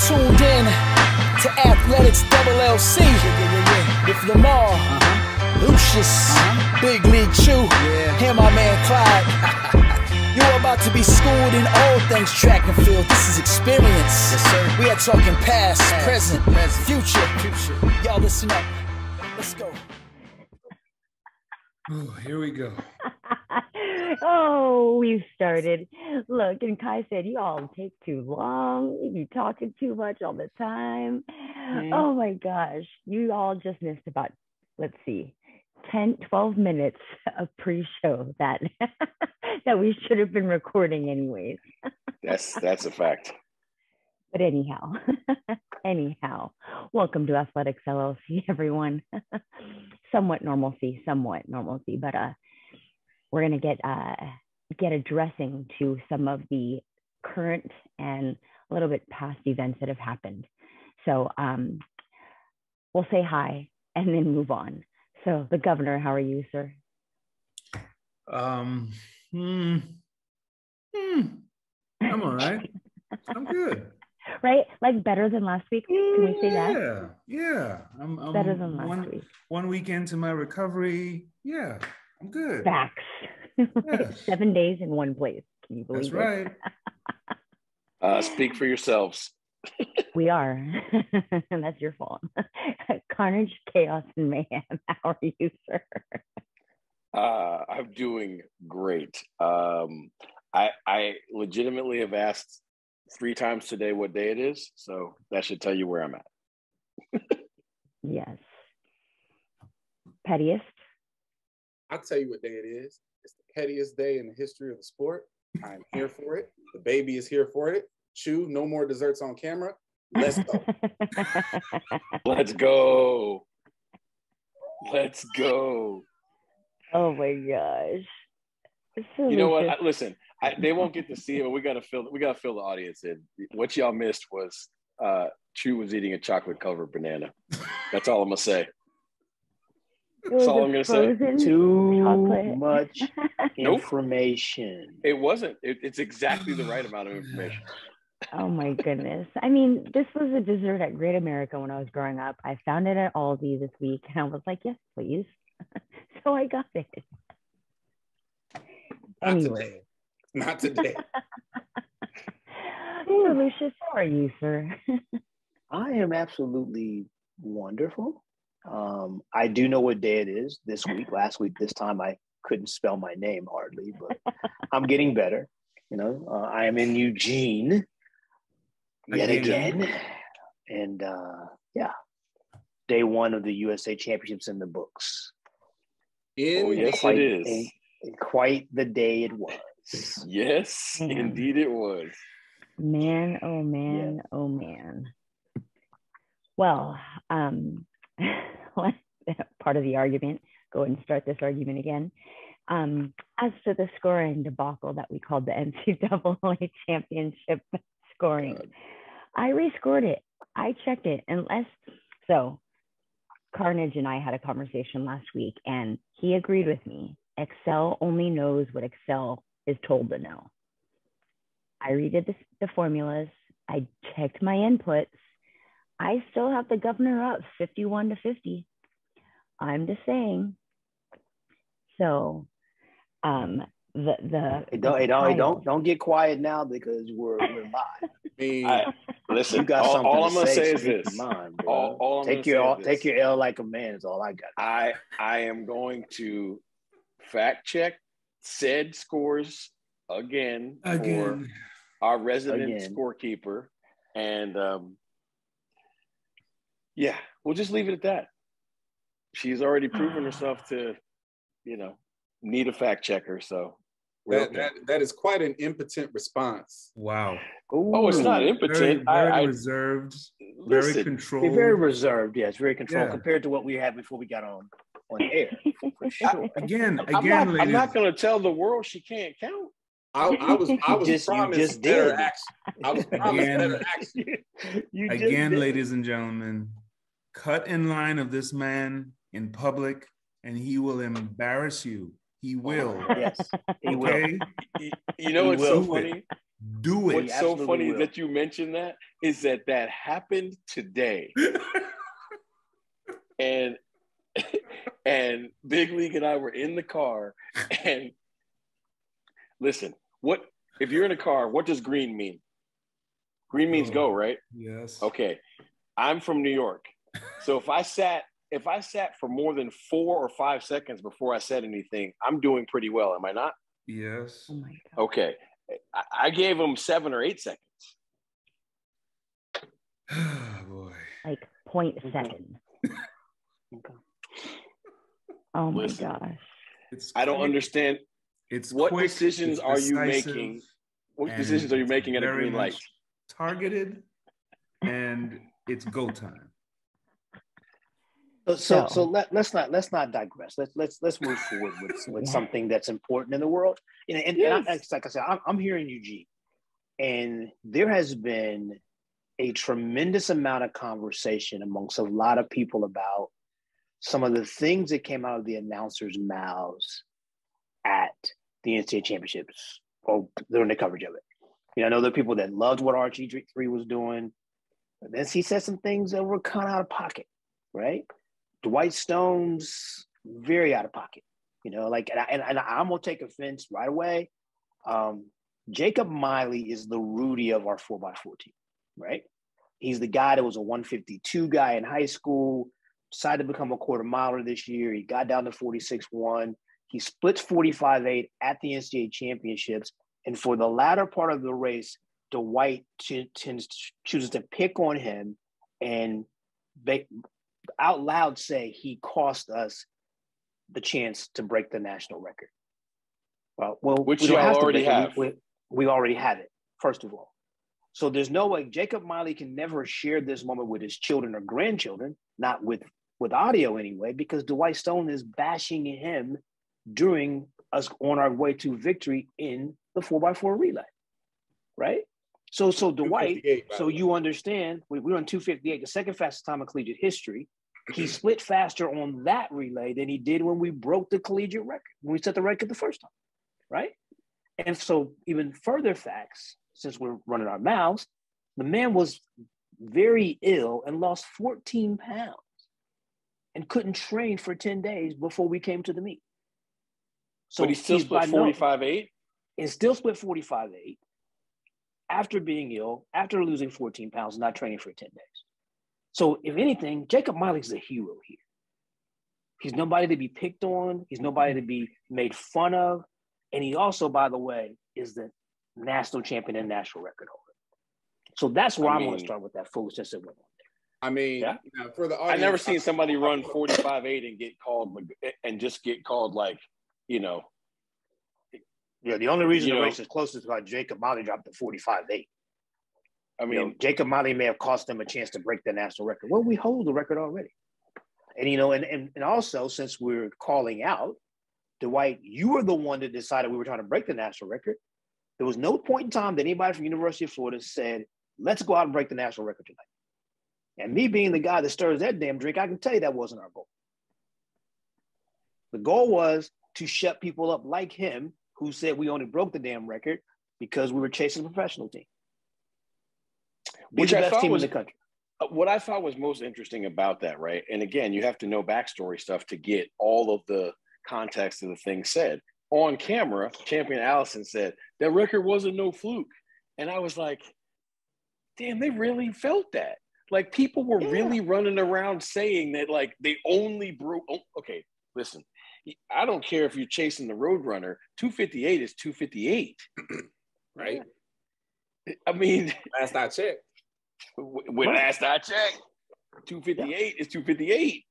tuned in to Athletics LLC with Lamar, Lucious, Big League Chew, and my man Clyde. You're about to be schooled in all things track and field. This is experience. Yes, sir. We are talking past, present, future. Y'all listen up. Let's go. Oh, here we go. Oh, we've started. Look, and Kai said, you all take too long. You be talking too much all the time. Oh my gosh. You all just missed about, let's see, 10, 12 minutes of pre-show that that we should have been recording anyways. That's a fact. But anyhow, welcome to Athletics LLC, everyone. Somewhat normalcy, but we're gonna get addressing to some of the current and a little bit past events that have happened. So we'll say hi and then move on. So the governor, how are you, sir? I'm all right. I'm good. Right? Like better than last week? Can we say that? Yeah. I'm better than last week. 1 week into my recovery. Yeah, I'm good. Facts. Yeah. 7 days in one place. Can you believe That's right. Speak for yourselves. We are. And that's your fault. Carnage, chaos, and mayhem. How are you, sir? I'm doing great. I legitimately have asked 3 times today what day it is, so that should tell you where I'm at. Yes. Pettiest? I'll tell you what day it is. It's the pettiest day in the history of the sport. I'm here for it. The baby is here for it. Chew, no more desserts on camera. Let's go. Let's go. Let's go. Oh my gosh. So you know what? Listen, they won't get to see it, but we gotta fill the audience in. What y'all missed was Chew was eating a chocolate covered banana. That's all I'm gonna say. That's all I'm gonna say. Too much information. It wasn't. It's exactly the right amount of information. Oh my goodness. I mean, this was a dessert at Great America when I was growing up. I found it at Aldi this week and I was like, yes, please. So I got it. Anyway. Not today. So Lucious, how are you, sir? I am absolutely wonderful. I do know what day it is this week. Last week, this time I couldn't spell my name hardly, but I'm getting better. You know, I am in Eugene yet again. And day 1 of the USA Championships in the books. Yes, it is. Quite the day it was. Yes, indeed it was. Man, oh man, oh man. Well, part of the argument, go ahead and start this argument again. As to the scoring debacle that we called the NCAA championship scoring, I rescored it. I checked it. So Carnage and I had a conversation last week and he agreed with me. Excel only knows what Excel is told to know. I redid the formulas. I checked my inputs. I still have the governor up 51-50. I'm just saying. So, don't get quiet now because we're live. Listen, you got something all I'm gonna say is this. this. Take your L like a man is all I got. I am going to fact check said scores again. For our resident scorekeeper, and we'll just leave it at that. She's already proven herself to, need a fact checker. So that is quite an impotent response. Wow. Ooh, it's not impotent. Very reserved, very controlled. Very reserved. Yes, very controlled compared to what we had before we got on air. For sure. Again, I'm not going to tell the world she can't count. I was promised better action. I was promised better action. Again, ladies and gentlemen, cut in line of this man in public, and he will embarrass you. He will. Yes, he will. You know what's so funny? Do it. What's so funny is that you mentioned that is that happened today. and Big League and I were in the car, and listen, what if you're in a car, what does green mean? Green means go, right? Yes. Okay. I'm from New York. So if I sat for more than 4 or 5 seconds before I said anything, I'm doing pretty well, am I not? Yes. Oh my God. Okay. I gave him 7 or 8 seconds. Oh, boy. Like 0.7. Oh my Listen, gosh. I don't understand. It's what quick, decisions it's are you decisive, making? What decisions are you making at a green light? Targeted, and it's go time. So let's not digress. Let's move forward with something that's important in the world. And like I said, I'm here in Eugene, and there has been a tremendous amount of conversation amongst a lot of people about some of the things that came out of the announcers' mouths at the NCAA championships or during the coverage of it. I know there are people that loved what RG3 was doing, but then he said some things that were kind of out of pocket, right? Dwight Stone's very out of pocket, and I'm gonna take offense right away. Jacob Miley is the Rudy of our 4x4 team, right? He's the guy that was a 152 guy in high school, decided to become a quarter miler this year. He got down to 46.1. He splits 45.8 at the NCAA championships. And for the latter part of the race, Dwight chooses to pick on him and out loud say he cost us the chance to break the national record. Well, which you already have. We already have it, first of all. So there's no way Jacob Miley can never share this moment with his children or grandchildren, not with audio anyway, because Dwight Stone is bashing him during us on our way to victory in the 4x4 relay, right? So Dwight, so you understand, we were on 2:58, the second fastest time in collegiate history. He split faster on that relay than he did when we broke the collegiate record, when we set the record the first time, right? And so even further facts, since we're running our mouths, the man was very ill and lost 14 pounds and couldn't train for 10 days before we came to the meet. So but he still split 45.8? And still split 45.8 after being ill, after losing 14 pounds, not training for 10 days. So if anything, Jacob Miley's a hero here. He's nobody to be picked on. He's nobody to be made fun of. And he also, by the way, is the national champion and national record holder. So that's where I'm going to start with that foolishness that went on there. I mean, for the audience, I've never seen somebody run 45.8 and get called like, Yeah, the only reason the race is close is because Jacob Miley dropped the 45.8. I mean, Jacob Miley may have cost them a chance to break the national record. Well, we hold the record already. And, and also, since we're calling out, Dwight, you were the one that decided we were trying to break the national record. There was no point in time that anybody from University of Florida said, let's go out and break the national record tonight. And me being the guy that stirs that damn drink, I can tell you that wasn't our goal. The goal was to shut people up like him, who said we only broke the damn record because we were chasing a professional team. Which I thought was in the country. What I thought was most interesting about that, right? And again, you have to know backstory stuff to get all of the context of the thing said. On camera, Champion Allison said, that record wasn't no fluke. And I was like, damn, they really felt that. Like, people were really running around saying that, like, they only broke. Oh, okay, listen, I don't care if you're chasing the Roadrunner. 258 is 258. Right? I mean, last I checked. Last I checked, 258 is 258.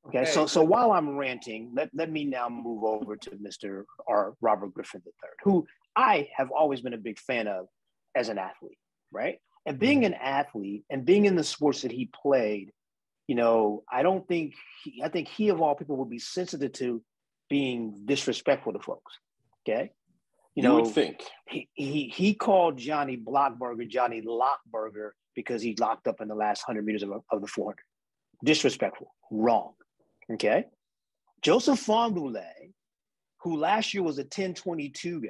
Okay, hey, so while I'm ranting, let me now move over to Mr. R. Robert Griffin III, who I have always been a big fan of as an athlete, right? And being an athlete and being in the sports that he played, I think he of all people would be sensitive to being disrespectful to folks. Okay, you would think he called Johnny Blockburger Johnny Lockburger because he locked up in the last 100 meters of the 400. Disrespectful, wrong. Okay, Joseph Fondoulet, who last year was a 10:22 guy,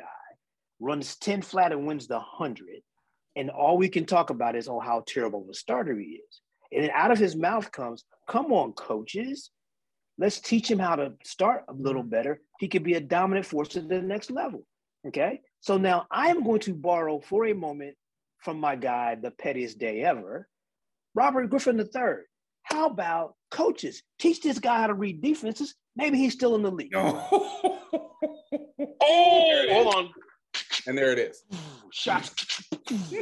runs 10 flat and wins the 100. And all we can talk about is, oh, how terrible of a starter he is. And then out of his mouth comes, come on, coaches. Let's teach him how to start a little better. He could be a dominant force at the next level. Okay? So now I am going to borrow for a moment from my guy, the pettiest day ever, Robert Griffin III. How about coaches? Teach this guy how to read defenses. Maybe he's still in the league. Oh, Hold on. And there it is. Shots.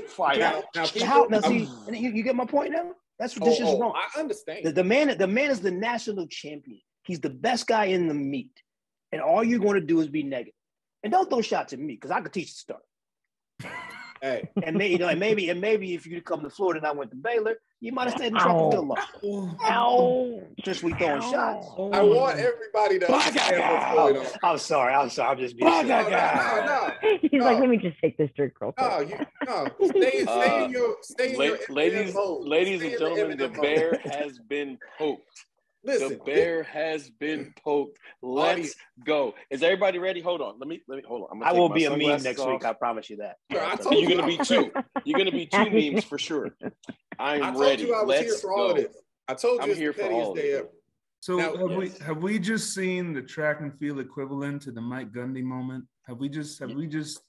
Fire. Now, see, you get my point now? This is wrong. I understand. The man is the national champion. He's the best guy in the meet. And all you're going to do is be negative. And don't throw shots at me, because I could teach the start. Hey. And maybe if you'd come to Florida and I went to Baylor, you might have stayed in track and field long. Ow. Just we throwing shots. I want everybody to understand what's going on. I'm sorry. I'm just being No. He's like, let me just take this drink real quick. Stay in your ladies and gentlemen, the bear has been poked. Listen, the bear has been poked. Let's go. Is everybody ready? Hold on. Let me hold on. I will be a meme next week. I promise you that. You're gonna be two. You're gonna be two memes for sure. I'm ready. I told you I was here for all of this. I told you I'm here for all of it. So have we just seen the track and field equivalent to the Mike Gundy moment? Have we just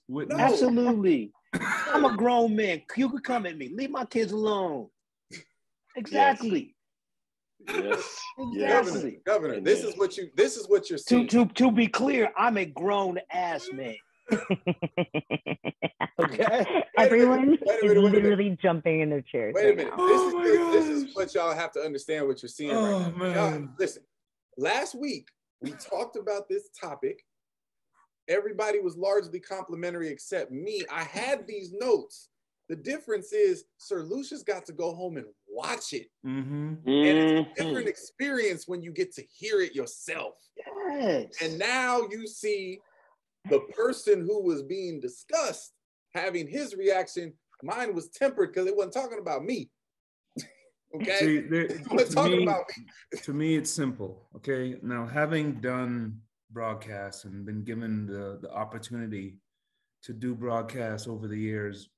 witnessed? No. Absolutely. I'm a grown man. You could come at me. Leave my kids alone. Exactly. Yes. Exactly. Governor, this is what you're seeing. To be clear, I'm a grown ass man. Okay. Everyone is literally jumping in their chairs. Wait a minute. This is what y'all have to understand what you're seeing right now. Y'all, listen, last week we talked about this topic. Everybody was largely complimentary except me. I had these notes. The difference is Sir Lucious got to go home and watch it. Mm-hmm. And it's a different experience when you get to hear it yourself. Yes. And now you see the person who was being discussed having his reaction. Mine was tempered because it wasn't talking about me. Okay? See, it wasn't talking about me. To me, it's simple. Okay? Now, having done broadcasts and been given the opportunity to do broadcasts over the years,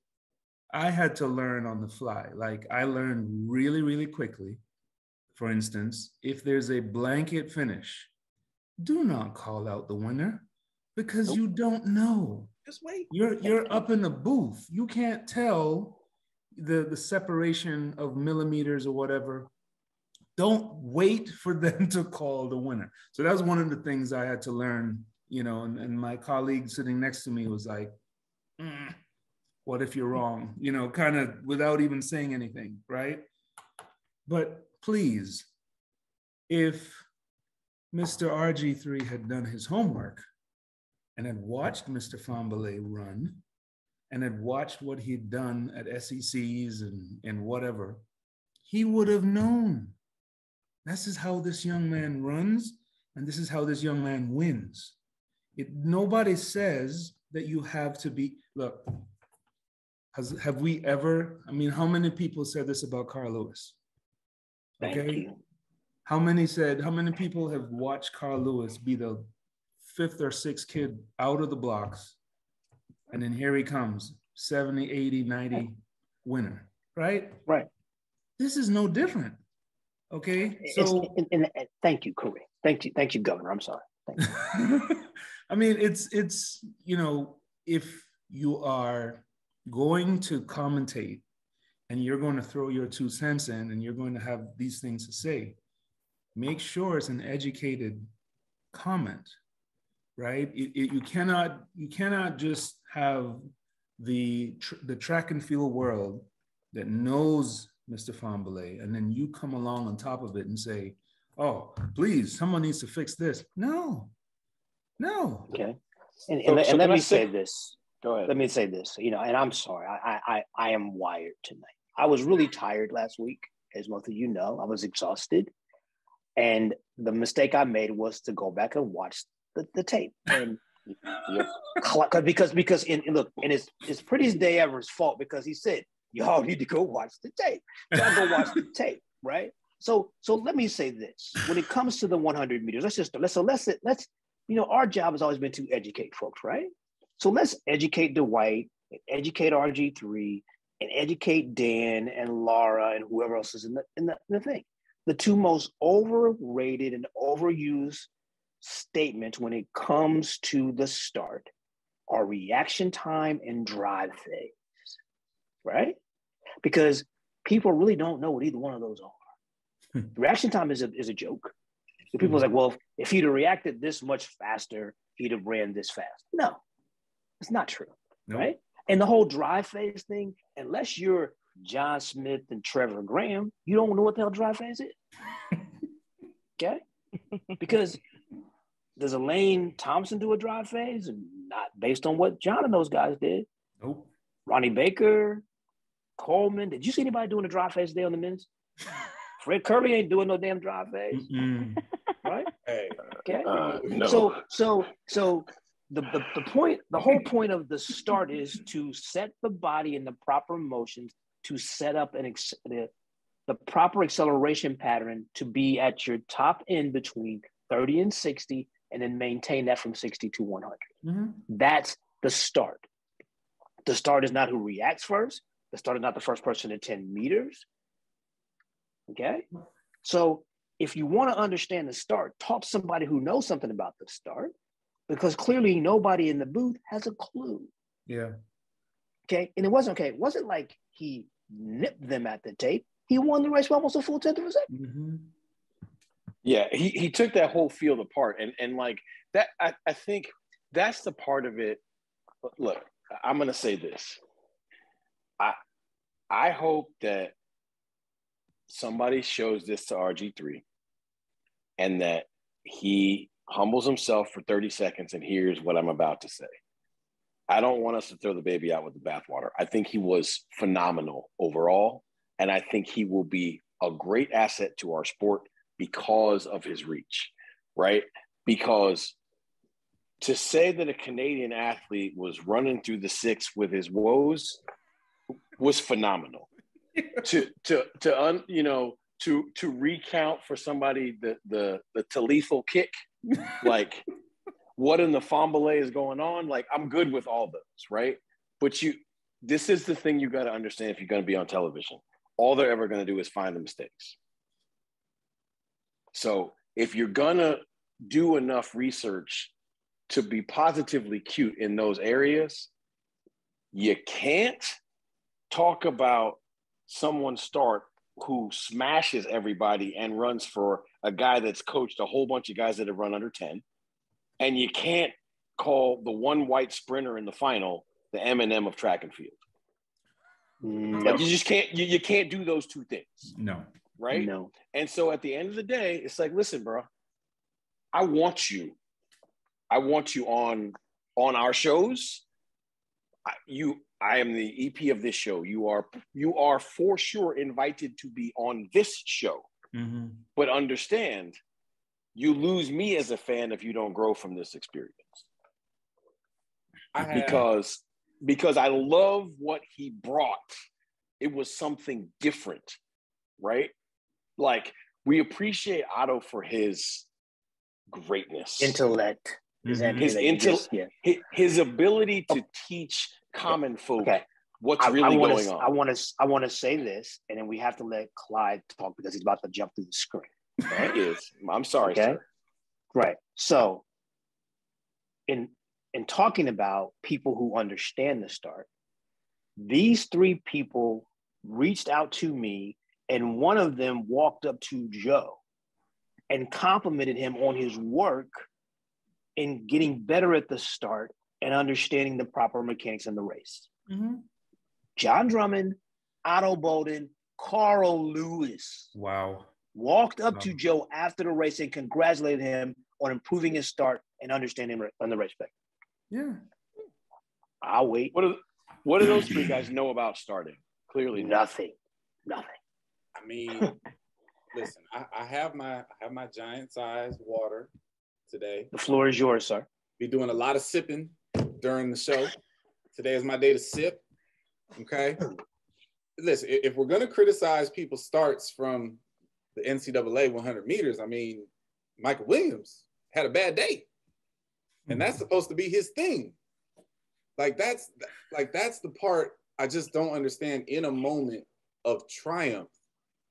I had to learn on the fly. Like, I learned really, really quickly. For instance, if there's a blanket finish, do not call out the winner because you don't know. Just wait. You're up in the booth. You can't tell the separation of millimeters or whatever. Don't wait for them to call the winner. So that was one of the things I had to learn, and my colleague sitting next to me was like, what if you're wrong? Kind of without even saying anything, right? But please, if Mr. RG3 had done his homework and had watched Mr. Fambelet run and had watched what he'd done at SECs and whatever, he would have known. This is how this young man runs, and this is how this young man wins. Nobody says that you have to be, look, have we ever, how many people said this about Carl Lewis? Okay. Thank you. How many people have watched Carl Lewis be the 5th or 6th kid out of the blocks? And then here he comes, 70, 80, 90 winner, right? Right. This is no different. Okay. So and thank you, Corey. Thank you, Governor. I'm sorry. Thank you. it's if you are going to commentate and you're going to throw your 2 cents in and you're going to have these things to say, make sure it's an educated comment, right? You cannot just have the track and field world that knows Mr. Fambelet, and then you come along on top of it and say, oh, please, someone needs to fix this. No. Okay. And let me say this. Go ahead. Let me say this, and I'm sorry, I am wired tonight. I was really tired last week, as most of you know. I was exhausted. And the mistake I made was to go back and watch the tape. And because it's Prettiest Day Ever's fault, because he said, y'all need to go watch the tape. Y'all go watch the tape, right? So let me say this. When it comes to the 100 meters, let's our job has always been to educate folks, right? So let's educate Dwight, educate RG3, and educate Dan and Laura and whoever else is in the thing. The two most overrated and overused statements when it comes to the start are reaction time and drive phase, right? Because people really don't know what either one of those are. Reaction time is a joke. The people are like, well, if he'd have reacted this much faster, he'd have ran this fast. No, it's not true, right? And the whole drive phase thing, unless you're John Smith and Trevor Graham, you don't know what the hell drive phase is. Okay? Because does Elaine Thompson do a drive phase? And not based on what John and those guys did. Nope. Ronnie Baker, Coleman. Did you see anybody doing a drive phase today on the men's? Fred Curley ain't doing no damn drive phase. Right? Hey. Okay. No. So the whole point of the start is to set the body in the proper motions to set up the proper acceleration pattern to be at your top end between 30 and 60, and then maintain that from 60 to 100. That's the start. The start is not who reacts first. The start is not the first person at 10 meters. Okay? So if you want to understand the start, talk to somebody who knows something about the start, because clearly nobody in the booth has a clue. Yeah. Okay? And it wasn't like he nipped them at the tape. He won the race by almost a full 10th of a second. Yeah, he took that whole field apart. And like that, I think that's the part of it. Look, I'm going to say this. I hope that somebody shows this to RG3 and that he humbles himself for 30 seconds and hears what I'm about to say. I don't want us to throw the baby out with the bathwater. I think he was phenomenal overall, and I think he will be a great asset to our sport because of his reach, right? Because to say that a Canadian athlete was running through the six with his woes was phenomenal. to recount for somebody the lethal kick, like what in the Fambale is going on, like I'm good with all those, right? But this is the thing you got to understand if you're going to be on television. All they're ever going to do is find the mistakes. So if you're going to do enough research to be positively cute in those areas, you can't talk about someone start who smashes everybody and runs for a guy that's coached a whole bunch of guys that have run under 10. And you can't call the one white sprinter in the final the Eminem of track and field. Like you just can't, you can't do those two things. No. Right? No. And so at the end of the day, it's like, listen, bro, I want you on our shows. I am the EP of this show. You are for sure invited to be on this show. But understand, you lose me as a fan if you don't grow from this experience. Because I love what he brought. It was something different, right? Like, we appreciate Otto for his greatness, Intellect, his ability to teach common folk what's really going on. I want to say this, and then we have to let Clyde talk because he's about to jump through the screen. Right? He is. I'm sorry, sir. Right. So, in talking about people who understand the start, these three people reached out to me, and one of them walked up to Joe and complimented him on his work in getting better at the start and understanding the proper mechanics in the race. John Drummond, Otto Bowden, Carl Lewis. Wow. Walked up to Joe after the race and congratulated him on improving his start and understanding on the race back. Yeah. I'll wait. What do those three guys know about starting? Clearly nothing. I mean, listen, I have my giant size water today. The floor is yours, sir. Be doing a lot of sipping during the show. Today is my day to sip. Okay. Listen, if we're gonna criticize people's starts from the NCAA 100 meters, I mean, Michael Williams had a bad day, and that's supposed to be his thing. Like that's the part I just don't understand in a moment of triumph.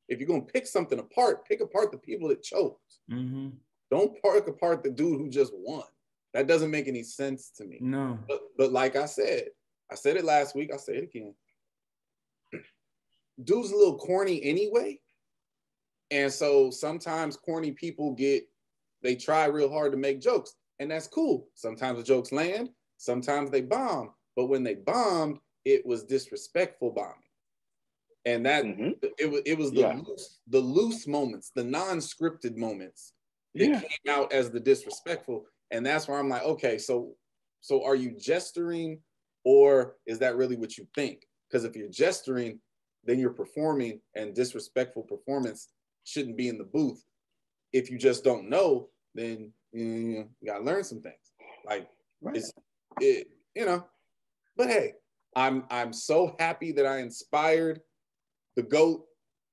If you're gonna pick something apart, pick apart the people that choked. Mm-hmm. Don't pick apart the dude who just won. That doesn't make any sense to me. No. But like I said it last week, I'll say it again. Dude's a little corny anyway. And so sometimes corny people they try real hard to make jokes, and that's cool. Sometimes the jokes land, sometimes they bomb. But when they bombed, it was disrespectful bombing. And that it was the loose moments, the non-scripted moments that came out as the disrespectful. And that's where I'm like, okay, so are you gesturing, or is that really what you think? Because if you're gesturing, then you're performing, and disrespectful performance shouldn't be in the booth. If you just don't know, then you gotta learn some things. Like But hey, I'm so happy that I inspired the GOAT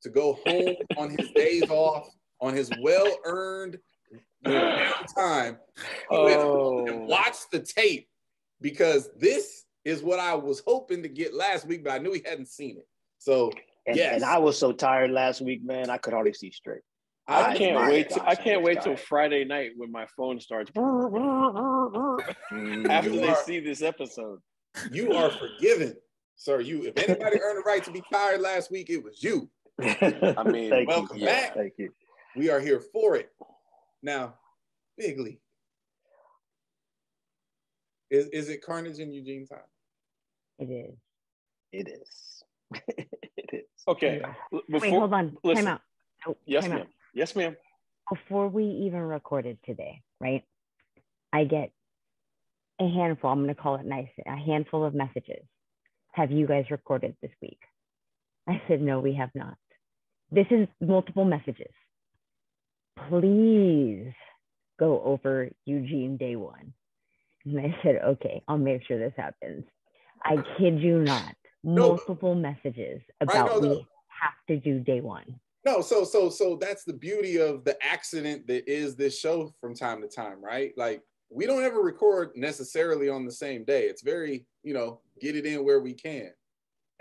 to go home on his days off, on his well-earned downtime, and watch the tape, because this is what I was hoping to get last week, but I knew he hadn't seen it. So and I was so tired last week, man. I could hardly see straight. I can't wait till Friday night when my phone starts after they see this episode. You are forgiven, sir. If anybody earned the right to be tired last week, it was you. I mean, welcome back. Thank you. We are here for it. Now, Big League. Is it Carnage in Eugene time? It is. It is. It is. Okay. Wait, hold on. Time out. Oh, yes, time ma'am. out. Yes, ma'am. Before we even recorded today, right? I get a handful, I'm going to call it nice, a handful of messages. Have you guys recorded this week? I said, no, we have not. This is multiple messages. Please go over Eugene day one. And I said, okay, I'll make sure this happens. I kid you not. Multiple messages about we have to do day one. No, so that's the beauty of the accident that is this show from time to time, right? Like, we don't ever record necessarily on the same day. It's very, get it in where we can.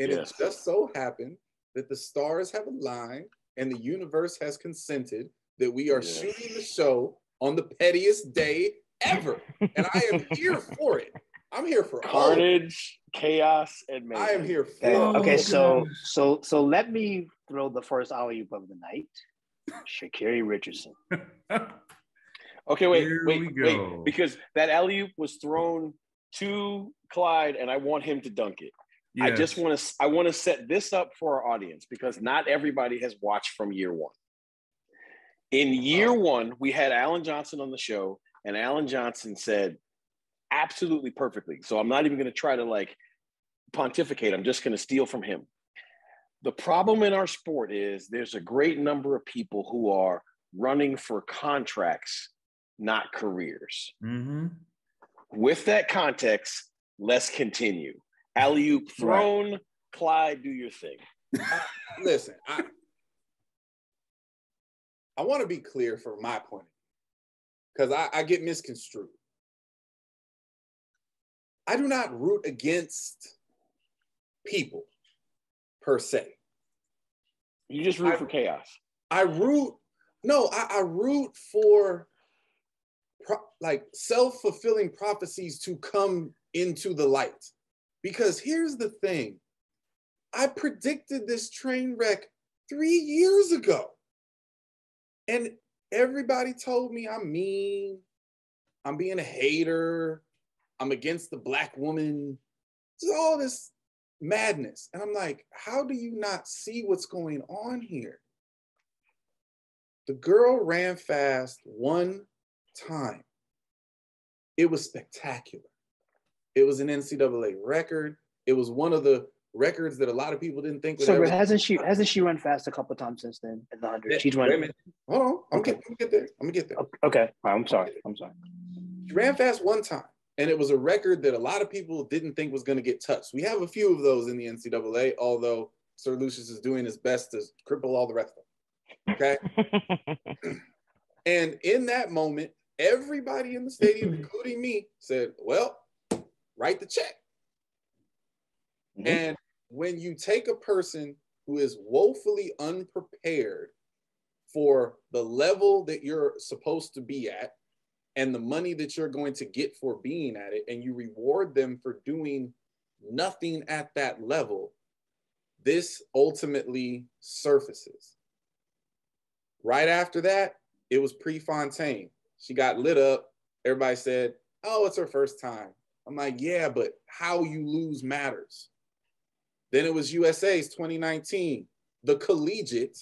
And it just so happened that the stars have aligned and the universe has consented that we are shooting the show on the pettiest day ever. And I am here for it. I'm here for carnage, chaos, and mayhem. I am here for it. Okay, so let me throw the first alley-oop of the night. Sha'Carri Richardson. Okay, wait, because that alley-oop was thrown to Clyde, and I want him to dunk it. Yes. I want to set this up for our audience, because not everybody has watched from year one. In year one, we had Alan Johnson on the show, and Alan Johnson said absolutely perfectly. So I'm not even going to try to pontificate. I'm just going to steal from him. The problem in our sport is there's a great number of people who are running for contracts, not careers. Mm-hmm. With that context, let's continue. Alley-oop thrown, Clyde, do your thing. Listen, I want to be clear from my point of view, because I get misconstrued. I do not root against people per se. You just root for chaos. I root for self-fulfilling prophecies to come into the light. Because here's the thing. I predicted this train wreck 3 years ago. And everybody told me I'm mean, I'm being a hater, I'm against the Black woman. Just all this madness. And I'm like, how do you not see what's going on here? The girl ran fast one time. It was spectacular. It was an NCAA record. It was one of the records that a lot of people didn't think would ever. Hasn't she run fast a couple times since then in the 100? She's run. Hold on. I'm gonna get there. Okay. I'm sorry. She ran fast one time. And it was a record that a lot of people didn't think was going to get touched. We have a few of those in the NCAA, although Sir Lucious is doing his best to cripple all the rest of them. Okay? And in that moment, everybody in the stadium, including me, said, well, write the check. And when you take a person who is woefully unprepared for the level that you're supposed to be at and the money that you're going to get for being at it, and you reward them for doing nothing at that level, this ultimately surfaces. Right after that, it was Prefontaine. She got lit up. Everybody said, oh, it's her first time. I'm like, yeah, but how you lose matters. Then it was USA's 2019, the collegiate.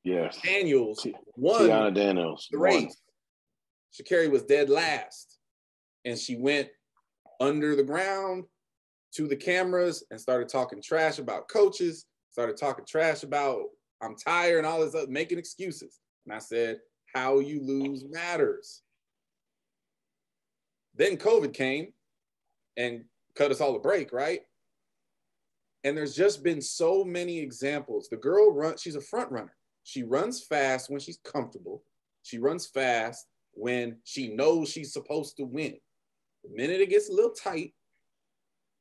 Yes. Daniels won Tiana Daniels the race. Sha'Carri was dead last. And she went under the ground to the cameras and started talking trash about coaches, started talking trash about I'm tired and all this other, making excuses. And I said, how you lose matters. Then COVID came and cut us all a break, right? And there's just been so many examples. The girl she's a front runner. She runs fast when she's comfortable. She runs fast when she knows she's supposed to win. The minute it gets a little tight,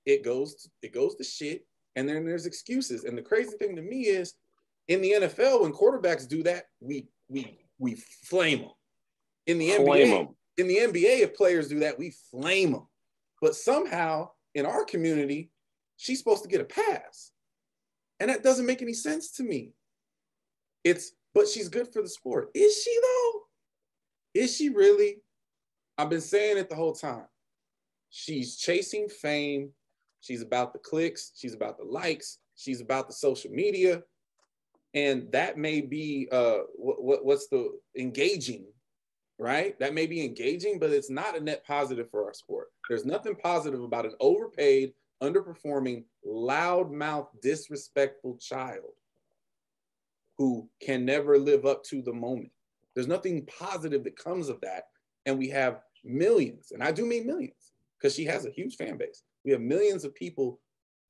it goes to shit, and then there's excuses. And the crazy thing to me is, in the NFL, when quarterbacks do that, we flame them. In the NBA, if players do that, we flame them. But somehow, in our community, she's supposed to get a pass. And that doesn't make any sense to me. But she's good for the sport. Is she though? Is she really? I've been saying it the whole time. She's chasing fame. She's about the clicks. She's about the likes. She's about the social media. And that may be, what's the engaging, right? That may be engaging, but it's not a net positive for our sport. There's nothing positive about an overpaid, underperforming, loudmouth, disrespectful child who can never live up to the moment. There's nothing positive that comes of that. And we have millions, and I do mean millions, because she has a huge fan base. We have millions of people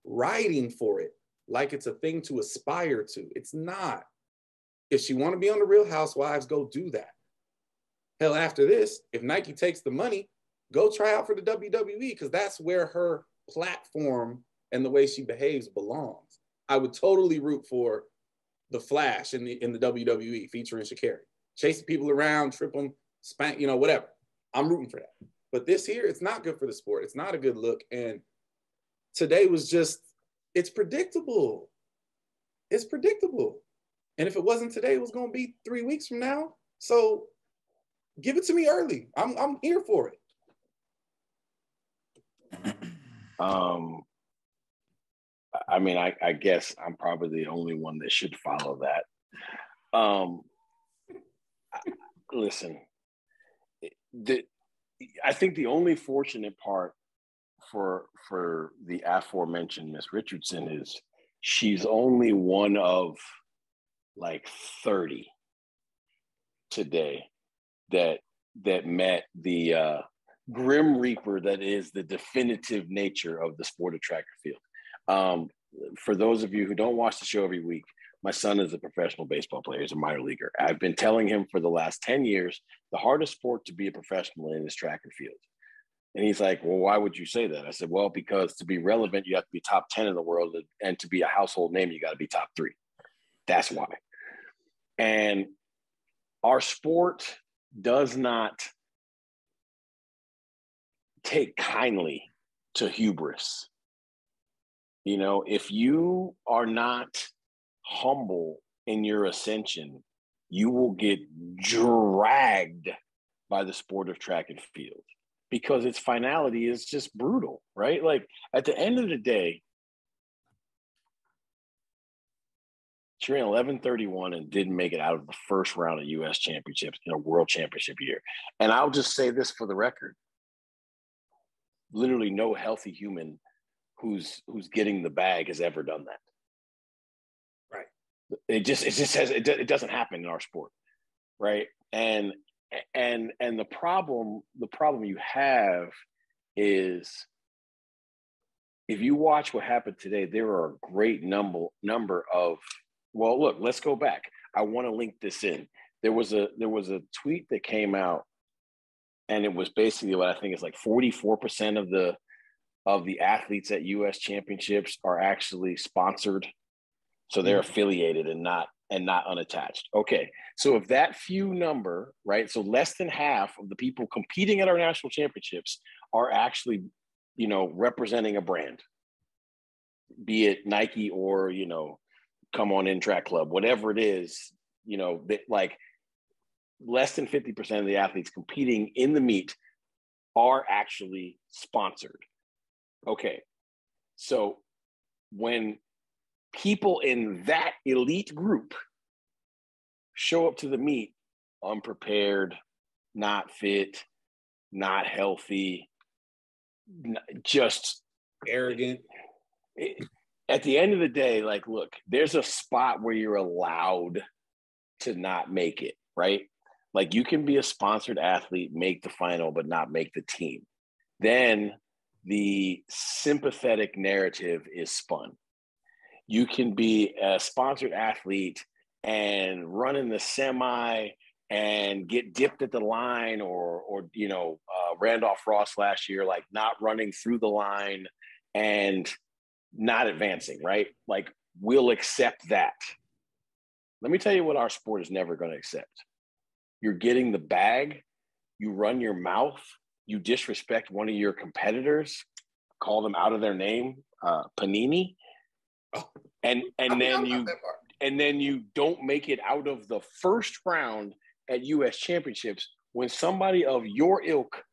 writing for it like it's a thing to aspire to. It's not. If she want to be on the Real Housewives, go do that. Hell, after this, if Nike takes the money, go try out for the WWE, because that's where her platform and the way she behaves belongs. I would totally root for the Flash in the WWE featuring Sha'Carri. Chasing people around, trip them, spank, whatever. I'm rooting for that. But this here, it's not good for the sport. It's not a good look. And today was just, it's predictable. It's predictable. And if it wasn't today, it was going to be 3 weeks from now. So give it to me early. I'm here for it. I guess I'm probably the only one that should follow that. Listen, I think the only fortunate part for the aforementioned Miss Richardson is she's only one of like 30 today that met the grim reaper that is the definitive nature of the sport of track and field. For those of you who don't watch the show every week, my son is a professional baseball player. He's a minor leaguer. I've been telling him for the last 10 years, the hardest sport to be a professional in is track and field. And he's like, well, why would you say that? I said, well, because to be relevant, you have to be top 10 in the world. And to be a household name, you got to be top 3. That's why. And our sport does not take kindly to hubris. If you are not humble in your ascension, you will get dragged by the sport of track and field because its finality is just brutal, right? Like at the end of the day, she ran 11:31 and didn't make it out of the first round of U.S. championships in a world championship year. And I'll just say this for the record. Literally no healthy human who's getting the bag has ever done that. Right. It doesn't happen in our sport. Right. And the problem you have is if you watch what happened today, there are a great number of, well, look, let's go back. I want to link this in. There was a tweet that came out, and it was basically what I think is like 44% of the athletes at U.S. championships are actually sponsored. So they're affiliated and not unattached. Okay. So if that few number, right? So less than half of the people competing at our national championships are actually, representing a brand, be it Nike or, Come On In Track Club, whatever it is, like less than 50% of the athletes competing in the meet are actually sponsored. Okay. So when people in that elite group show up to the meet unprepared, not fit, not healthy, just arrogant. At the end of the day, like, look, there's a spot where you're allowed to not make it, right? Like you can be a sponsored athlete, make the final, but not make the team. Then the sympathetic narrative is spun. You can be a sponsored athlete and run in the semi and get dipped at the line or Randolph Ross last year, like not running through the line and not advancing, right? Like we'll accept that. Let me tell you what our sport is never going to accept. You're getting the bag, you run your mouth, you disrespect one of your competitors, call them out of their name, Panini, and then you don't make it out of the first round at U.S. championships when somebody of your ilk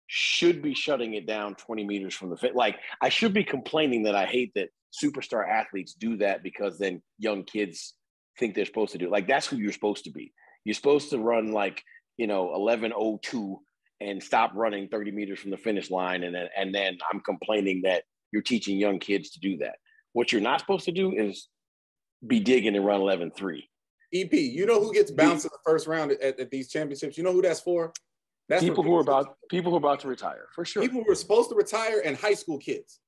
should be shutting it down 20 meters from the fit. Like I should be complaining that I hate that superstar athletes do that because then young kids think they're supposed to do it. Like that's who you're supposed to be. You're supposed to run like, 11:02 and stop running 30 meters from the finish line. And then I'm complaining that you're teaching young kids to do that. What you're not supposed to do is be digging and run 11:3. EP, you know who gets bounced in the first round at these championships? You know who that's for? That's people who are about to retire, for sure. People who are supposed to retire and high school kids.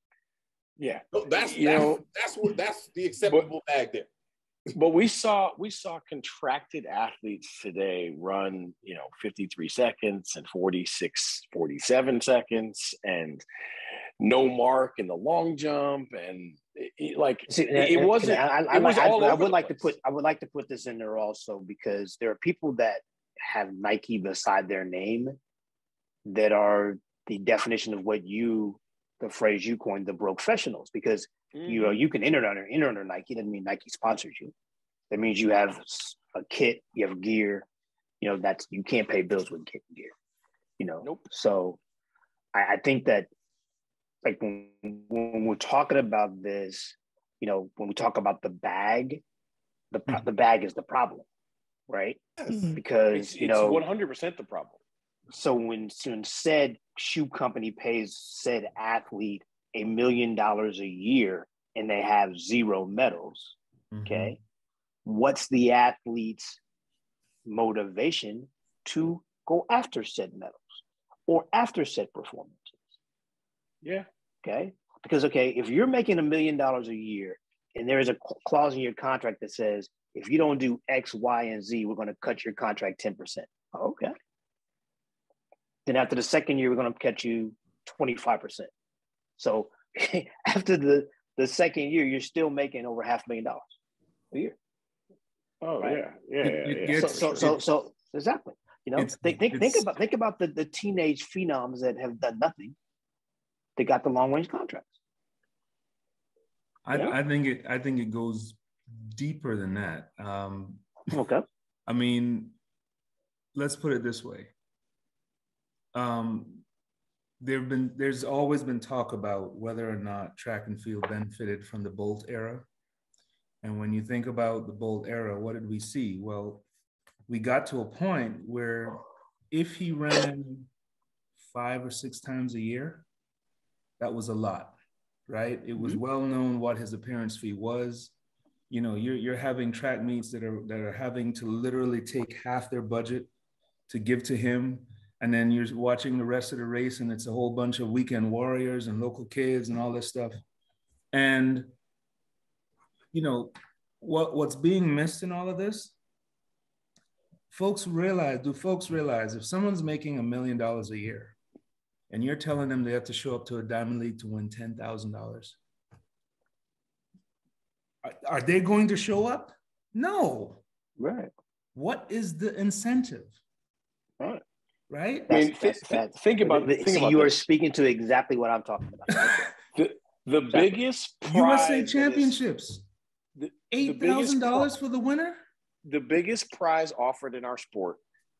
Yeah, that's the acceptable bag there. But we saw contracted athletes today run 53 seconds and 47 seconds and no mark in the long jump and I would like to put this in there also because there are people that have Nike beside their name that are the definition of the phrase you coined, the broke professionals, because you can enter under Nike. Doesn't mean Nike sponsors you. That means you have a kit, you have gear, that's you can't pay bills with kit and gear. Nope. So I think that like when we're talking about this, when we talk about the bag, the bag is the problem, right? Yes. Because it's 100% the problem. So when said shoe company pays said athlete $1 million a year and they have 0 medals, okay, what's the athlete's motivation to go after said medals or after said performances? Yeah. Okay. Because, if you're making $1 million a year and there is a clause in your contract that says, if you don't do X, Y, and Z, we're going to cut your contract 10%. Okay. Then after the second year, we're going to cut you 25%. So after the second year, you're still making over $500,000 a year. Oh, right? Yeah. So exactly. Think about the teenage phenoms that have done nothing. They got the long range contracts. I think it goes deeper than that. Okay. I mean, let's put it this way. There's always been talk about whether or not track and field benefited from the Bolt era. And when you think about the Bolt era, what did we see? Well, we got to a point where if he ran 5 or 6 times a year, that was a lot, right? It was well known what his appearance fee was. You're having track meets that are having to literally take half their budget to give to him. And then you're watching the rest of the race and it's a whole bunch of weekend warriors and local kids and all this stuff. And, what's being missed in all of this? Do folks realize if someone's making $1 million a year and you're telling them they have to show up to a Diamond League to win $10,000. Are they going to show up? No. Right. What is the incentive? Right. Right? I mean, think about you are speaking to exactly what I'm talking about. the biggest prize USA Championships. $8,000 for the winner? The biggest prize offered in our sport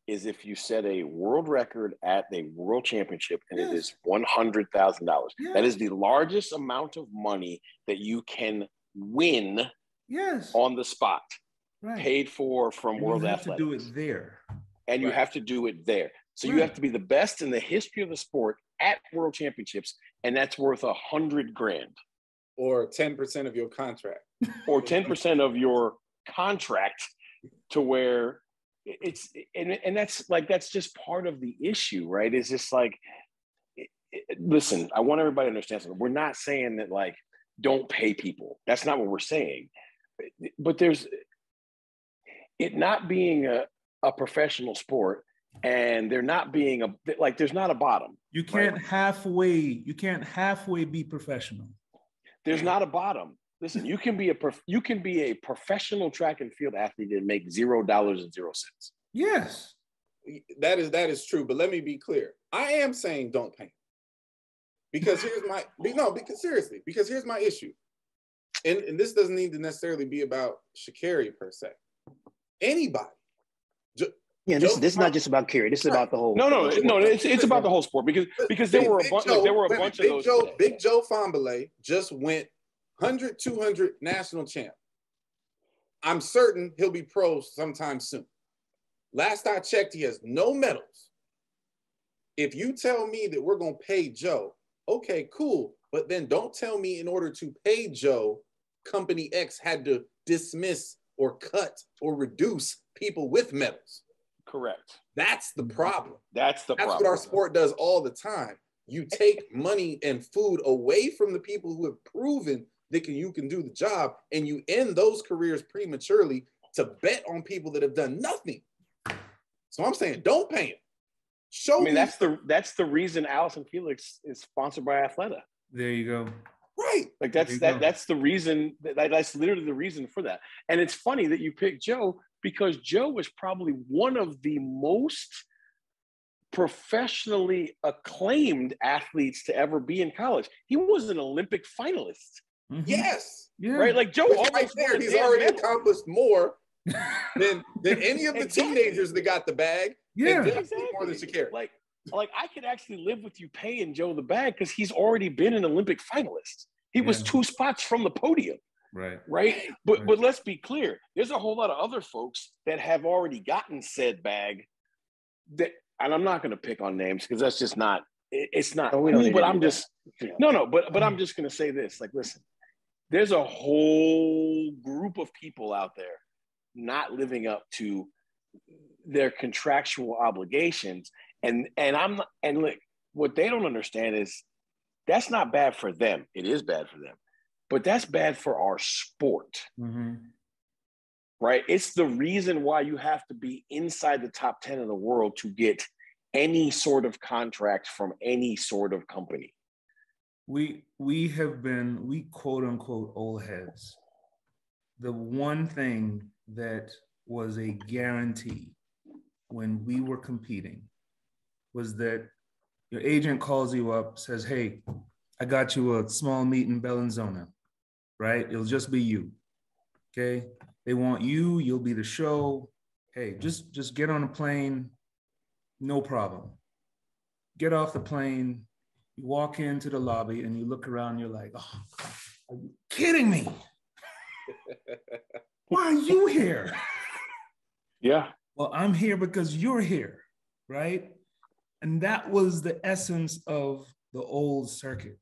is if you set a world record at a world championship, and it is $100,000. That is the largest amount of money that you can win on the spot, paid for from World Athletics. You have to do it there. And you have to do it there. So you have to be the best in the history of the sport at world championships, and that's worth $100,000. Or 10% of your contract. Or 10% of your contract, to where it's, and that's just part of the issue, right? It's just like, listen, I want everybody to understand something. We're not saying that, like, don't pay people. That's not what we're saying. But there's it not being a professional sport, and there not being there's not a bottom. You can't halfway be professional. There's not a bottom. Listen, you can be a professional track and field athlete and make $0.00. Yes. That is true. But let me be clear. I am saying don't pay. Because here's my issue. And this doesn't need to necessarily be about Sha'Carri per se. Anybody. This is not just about Carey. This is about the whole. No. It's about the whole sport, because there were a bunch of those. Big Joe Fambale just went 100, 200 national champ. I'm certain he'll be pro sometime soon. Last I checked, he has no medals. If you tell me that we're going to pay Joe, okay, cool. But then don't tell me in order to pay Joe, Company X had to dismiss or cut or reduce people with medals. Correct. That's the problem. That's what our sport does all the time. You take money and food away from the people who have proven that you can do the job, and you end those careers prematurely to bet on people that have done nothing. So I'm saying, don't pay him. That's the reason Allison Felix is sponsored by Athleta. There you go. Right. Like that's the reason. That's literally the reason for that. And it's funny that you picked Joe, because Joe was probably one of the most professionally acclaimed athletes to ever be in college. He was an Olympic finalist. Mm-hmm. Yes. Yeah. Right. Like Joe almost right there. He's already accomplished more than any of the teenagers that got the bag. Yeah. Exactly. More than Sha'Carri. Like I could actually live with you paying Joe the bag, because he's already been an Olympic finalist. He was 2 spots from the podium. Right. But let's be clear. There's a whole lot of other folks that have already gotten said bag that, and I'm not going to pick on names because that's just not, it's not cool, but I'm just, but I'm just going to say this, like, listen, there's a whole group of people out there not living up to their contractual obligations. And look, what they don't understand is that's not bad for them. It is bad for them, but that's bad for our sport. Mm-hmm. Right? It's the reason why you have to be inside the top 10 in the world to get any sort of contract from any sort of company. We quote unquote old heads. The one thing that was a guarantee when we were competing was that your agent calls you up, says, hey, I got you a small meet in Bellinzona, right? It'll just be you, okay? They want you, you'll be the show. Hey, just get on a plane, no problem. Get off the plane, you walk into the lobby and you look around, you're like, oh, are you kidding me? Why are you here? Yeah. Well, I'm here because you're here, right? And that was the essence of the old circuit.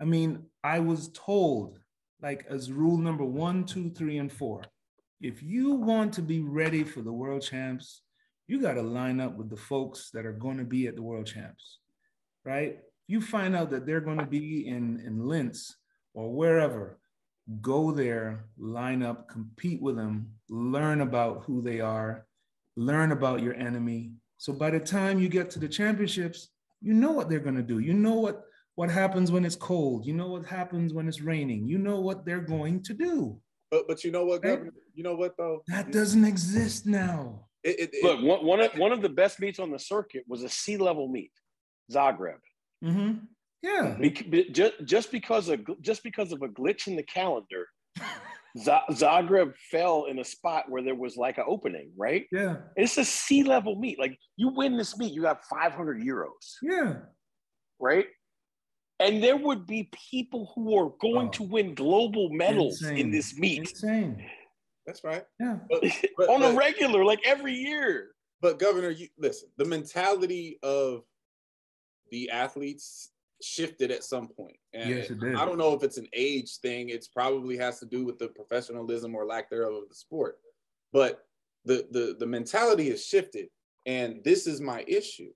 I mean, I was told, like, as rule number 1, 2, 3, and 4, if you want to be ready for the world champs, you got to line up with the folks that are going to be at the world champs, right? You find out that they're going to be in Linz or wherever, go there, line up, compete with them, learn about who they are, learn about your enemy. So by the time you get to the championships, You know what they're going to do. You know what happens when it's cold. You know what happens when it's raining. You know what they're going to do. But you know what, Governor? You know what though? That doesn't exist now. Look, one of the best meets on the circuit was a sea-level meet, Zagreb. Mm-hmm. Yeah. Just because of a glitch in the calendar, Zagreb fell in a spot where there was like an opening, right? Yeah. It's a sea-level meet. Like, you win this meet, you got 500 euros. Yeah. Right? And there would be people who are going to win global medals in this meet. Insane. That's right. Yeah. But on a regular, like every year. But Governor, you listen, the mentality of the athletes shifted at some point. And yes, it did. I don't know if it's an age thing. It's probably has to do with the professionalism or lack thereof of the sport. But the mentality has shifted. And this is my issue.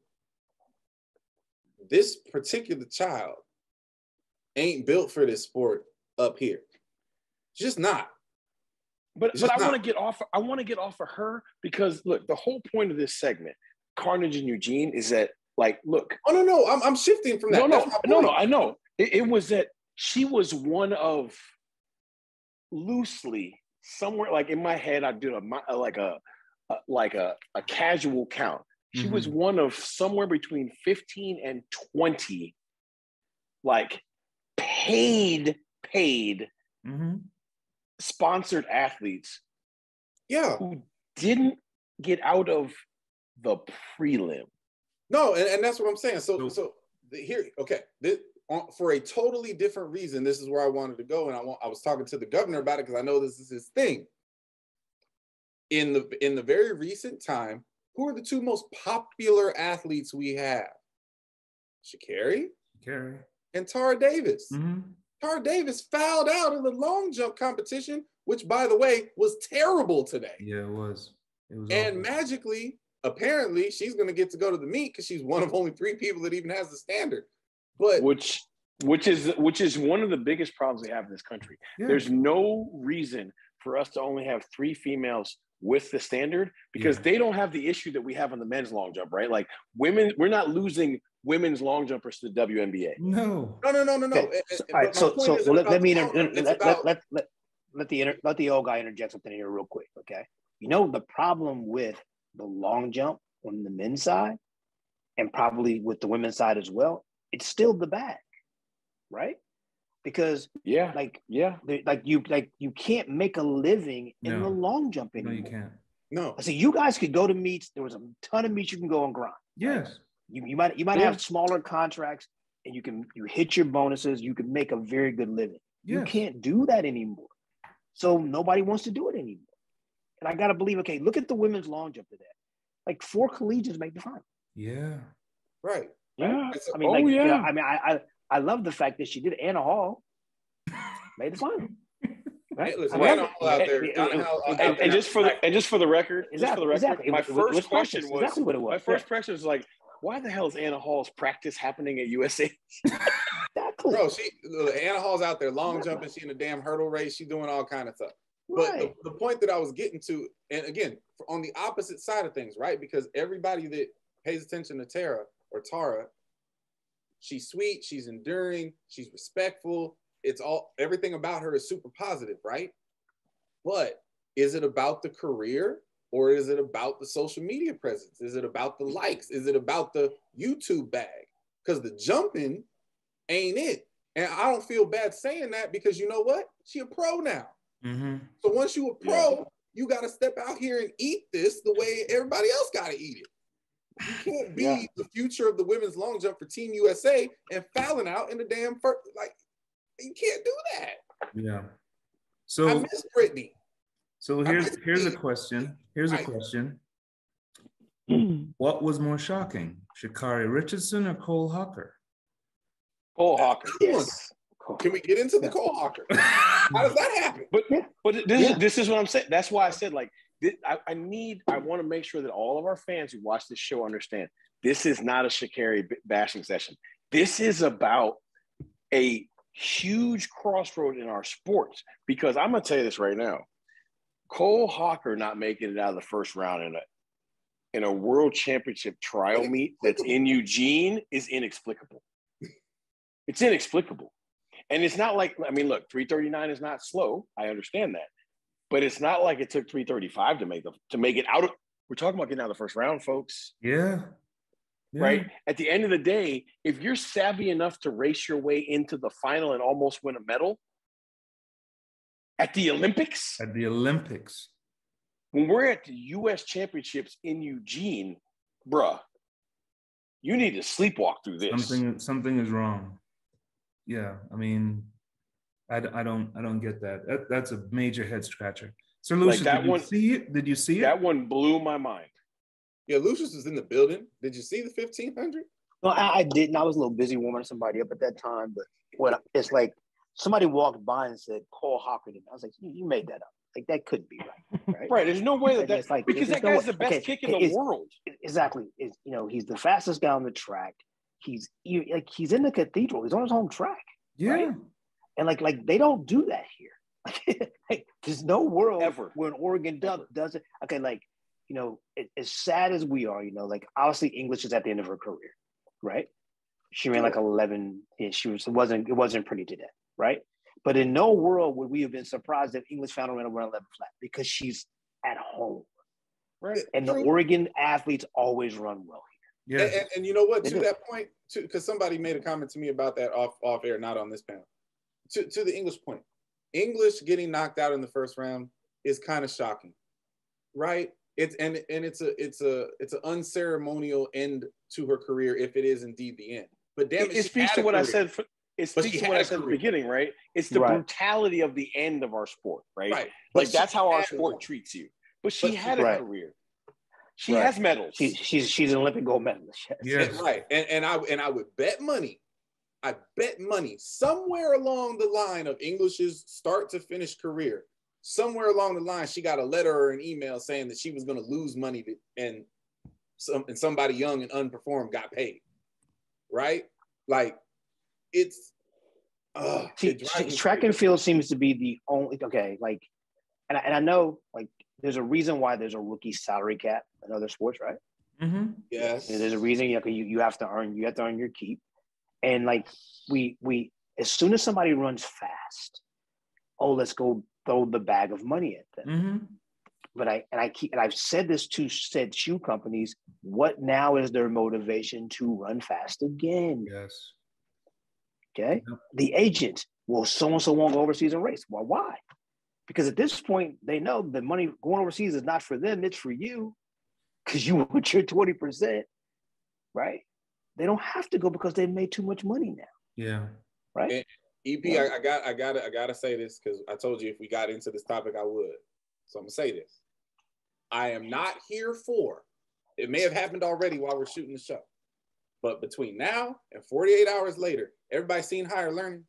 This particular child ain't built for this sport up here. Just not. But I want to get off of her because look, the whole point of this segment, Carnage and Eugene, is that like, look. Oh no, I'm shifting from that. No, I know. It was that she was one of loosely somewhere like in my head. I did a casual count. She was one of somewhere between 15 and 20, like paid sponsored athletes who didn't get out of the prelim. No, and that's what I'm saying. So here, okay, for a totally different reason, this is where I wanted to go, and I was talking to the governor about it because I know this is his thing. In the very recent time, who are the two most popular athletes we have? Sha'Carri and Tara Davis. Tara Davis fouled out of the long jump competition, which, by the way, was terrible today. Yeah, it was. And awful. Magically, apparently, she's going to get to go to the meet because she's one of only 3 people that even has the standard. But which is one of the biggest problems we have in this country. Yeah. There's no reason for us to only have 3 females with the standard because they don't have the issue that we have on the men's long jump, right? Like women, we're not losing women's long jumpers to the WNBA. No. Okay. All right, so let the old guy interject something here real quick, okay? You know the problem with the long jump on the men's side, and probably with the women's side as well, it's still the bag, right? Because you can't make a living in the long jump anymore. No, you can't. No. I see you guys could go to meets. There was a ton of meets you can go and grind. Yes. You might have smaller contracts and you hit your bonuses. You can make a very good living. Yes. You can't do that anymore. So nobody wants to do it anymore. And I gotta believe, okay, look at the women's long jump today. Like 4 collegians make the final. Yeah. Right. Yeah. I mean, I love the fact that she did. Anna Hall made the final. Right? Listen, Anna Hall out there. And just for the record, exactly. My first question was exactly what it was. My first question was like, why the hell is Anna Hall's practice happening at USA? Exactly. Bro, Anna Hall's out there long jumping. She in a damn hurdle race. She's doing all kind of stuff. But the point that I was getting to, and again, on the opposite side of things, right? Because everybody that pays attention to Tara, she's sweet, she's enduring, she's respectful. Everything about her is super positive, right? But is it about the career or is it about the social media presence? Is it about the likes? Is it about the YouTube bag? Because the jumping ain't it. And I don't feel bad saying that because you know what? She a pro now. Mm-hmm. So once you a pro, you got to step out here and eat this the way everybody else got to eat it. You can't be the future of the women's long jump for Team USA and fouling out in the damn first. Like, you can't do that. Yeah. So I miss Brittany. So here's a question. What was more shocking, Sha'Carri Richardson or Cole Hawker? Cole Hawker. Yes. Can we get into the Cole Hawker? How does that happen? But this is what I'm saying. That's why I said like I want to make sure that all of our fans who watch this show understand this is not a Sha'Carri bashing session. This is about a huge crossroad in our sports because I'm gonna tell you this right now. Cole Hawker not making it out of the first round in a world championship trial meet that's in Eugene is inexplicable. It's inexplicable. And it's not like, I mean, look, 339 is not slow. I understand that. But it's not like it took 335 to make it out of, we're talking about getting out of the first round, folks. Yeah. Right? At the end of the day, if you're savvy enough to race your way into the final and almost win a medal at the Olympics. When we're at the U.S. Championships in Eugene, bruh, you need to sleepwalk through this. Something is wrong. Yeah, I mean, I don't get that. That's a major head scratcher. So Lucious, did you see it? Did you see it? That one blew my mind. Yeah, Lucious was in the building. Did you see the 1500? No, I didn't. I was a little busy warming somebody up at that time. But it's like somebody walked by and said, "Call Hockerton." I was like, "You made that up. Like that couldn't be right." Right. There's no way that's like because that guy's the best kick in the world. Exactly. He's the fastest guy on the track. He's in the cathedral. He's on his home track. Yeah. Right? And like they don't do that here. Like, there's no world ever where an Oregon Duck does it. Okay, like, as sad as we are, like obviously English is at the end of her career, right? She ran like 11. Yeah, it wasn't pretty today, right? But in no world would we have been surprised if English found her in a run 11 flat because she's at home, right? And the Oregon athletes always run well here. Yeah, and you know what? To that point, because somebody made a comment to me about that off air, not on this panel. To the English point, English getting knocked out in the first round is kind of shocking, right? It's an unceremonial end to her career if it is indeed the end. But damn it, it speaks to what I said. It speaks to what I said at the beginning, right? It's the brutality of the end of our sport, right? Like that's how our sport treats you. But she had a career. She has medals. She's an Olympic gold medalist. Yes. Right. And I would bet money. I bet money somewhere along the line of English's start to finish career, somewhere along the line, she got a letter or an email saying that she was going to lose money and somebody young and unperformed got paid. Right? Like it's track and field seems to be the only and I know like there's a reason why there's a rookie salary cap in other sports, right? Mm-hmm. Yes. And there's a reason you have to earn your keep. And like we as soon as somebody runs fast, let's go throw the bag of money at them. Mm-hmm. But I've said this to said shoe companies, what now is their motivation to run fast again? Yes. Okay. Yep. The agent, so-and-so won't go overseas and race. Well, why? Because at this point, they know the money going overseas is not for them, it's for you. Because you want your 20%, right? They don't have to go because they've made too much money now. Yeah. Right? And EP, I gotta say this because I told you if we got into this topic, I would. So I'm gonna say this. I am not here for, it may have happened already while we're shooting the show, but between now and 48 hours later, everybody's seen Higher Learning.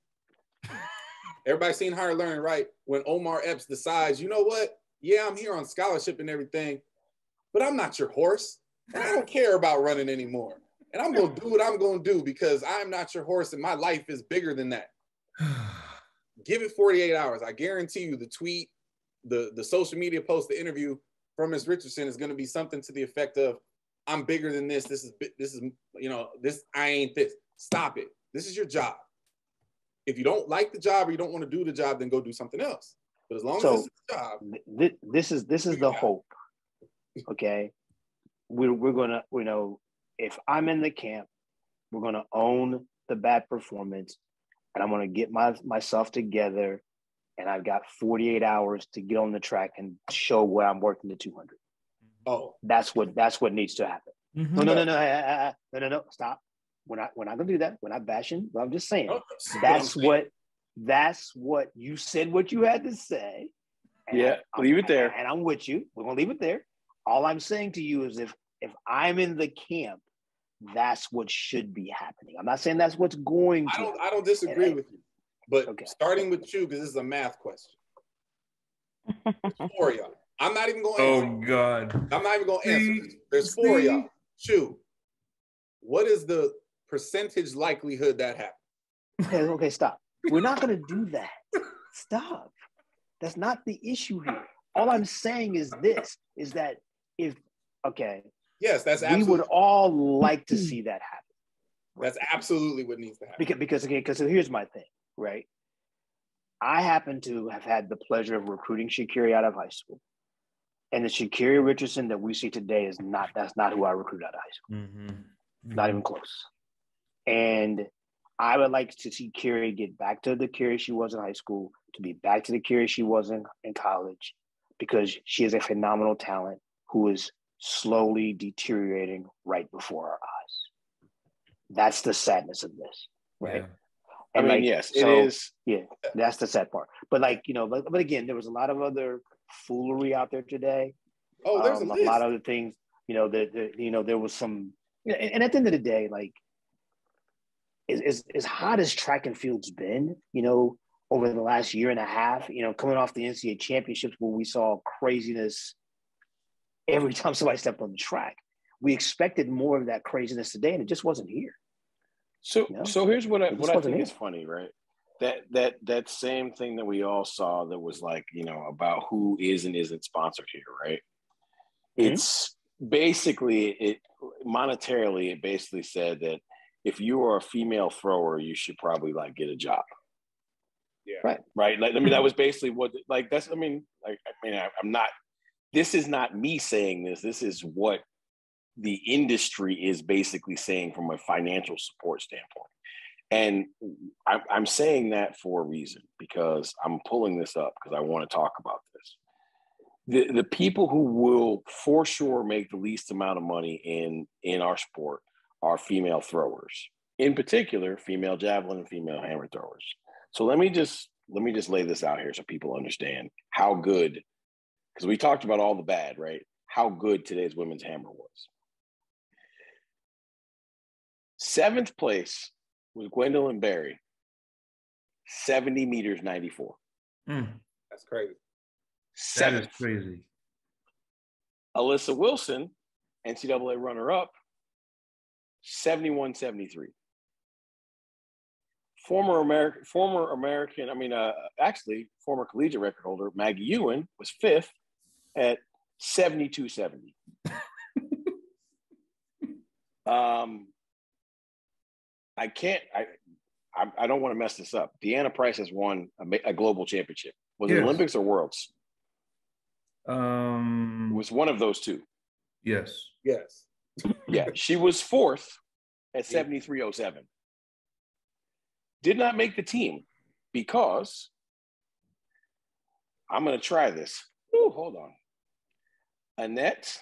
Everybody's seen Higher Learning, right? When Omar Epps decides, you know what? Yeah, I'm here on scholarship and everything, but I'm not your horse. And I don't care about running anymore. And I'm going to do what I'm going to do because I'm not your horse and my life is bigger than that. Give it 48 hours. I guarantee you the tweet, the social media post, the interview from Ms. Richardson is going to be something to the effect of, I'm bigger than this. This is, I ain't this. Stop it. This is your job. If you don't like the job or you don't want to do the job, then go do something else. But as long as this is the job. This is the hope. Okay. We're going to, if I'm in the camp, we're going to own the bad performance and I'm going to get myself together and I've got 48 hours to get on the track and show where I'm working the 200. Oh, that's what needs to happen. Mm-hmm. No, stop. We're not going to do that. We're not bashing. But I'm just saying that's what you said what you had to say. And leave it there. And I'm with you. We're going to leave it there. All I'm saying to you is if I'm in the camp, that's what should be happening. I'm not saying that's what's going to. I don't disagree with you. But starting with you, because this is a math question. There's four of y'all. I'm not even going to answer. Oh, God. I'm not even going to answer. There's four of y'all. Chew. What is the percentage likelihood that happens? Okay, stop. We're not going to do that. Stop. That's not the issue here. All I'm saying is this, is that if Yes, that's we absolutely. would all like to see that happen. That's absolutely what needs to happen. Because here's my thing, right? I happen to have had the pleasure of recruiting Sha'Carri out of high school. And the Sha'Carri Richardson that we see today that's not who I recruited out of high school. Mm-hmm. Mm-hmm. Not even close. And I would like to see Carrie get back to the Carrie she was in high school, to be back to the Carrie she was in college, because she is a phenomenal talent who is slowly deteriorating right before our eyes. That's the sadness of this, right? Yeah. And I mean, yes, it is. Yeah, that's the sad part. But but again, there was a lot of other foolery out there today. Oh, there's a lot of other things. There was some. And at the end of the day, like, as hot as track and field's been, over the last year and a half, coming off the NCAA championships where we saw craziness every time somebody stepped on the track, we expected more of that craziness today, and it just wasn't here. So here's what I think is funny, right? That same thing that we all saw that was like, about who is and isn't sponsored here, right? Mm-hmm. It's basically monetarily, it basically said that if you are a female thrower, you should probably get a job. Yeah. Right. Like, that was basically what, I'm not, this is not me saying this. This is what the industry is basically saying from a financial support standpoint. And I'm saying that for a reason, because I'm pulling this up because I want to talk about this. The people who will for sure make the least amount of money in our sport are female throwers, in particular, female javelin and female hammer throwers. So let me just lay this out here so people understand how good, because we talked about all the bad, right? How good today's women's hammer was. 7th place was Gwendolyn Berry, 70 meters 94. That's crazy. That is crazy. Alyssa Wilson, NCAA runner-up, 71-73. Former collegiate record holder Maggie Ewan was 5th at 72-70. I don't want to mess this up. Deanna Price has won a global championship. Was it Olympics or Worlds? It was one of those two. Yes. Yeah, she was 4th at 73.07. Did not make the team because I'm going to try this. Ooh, hold on. Annette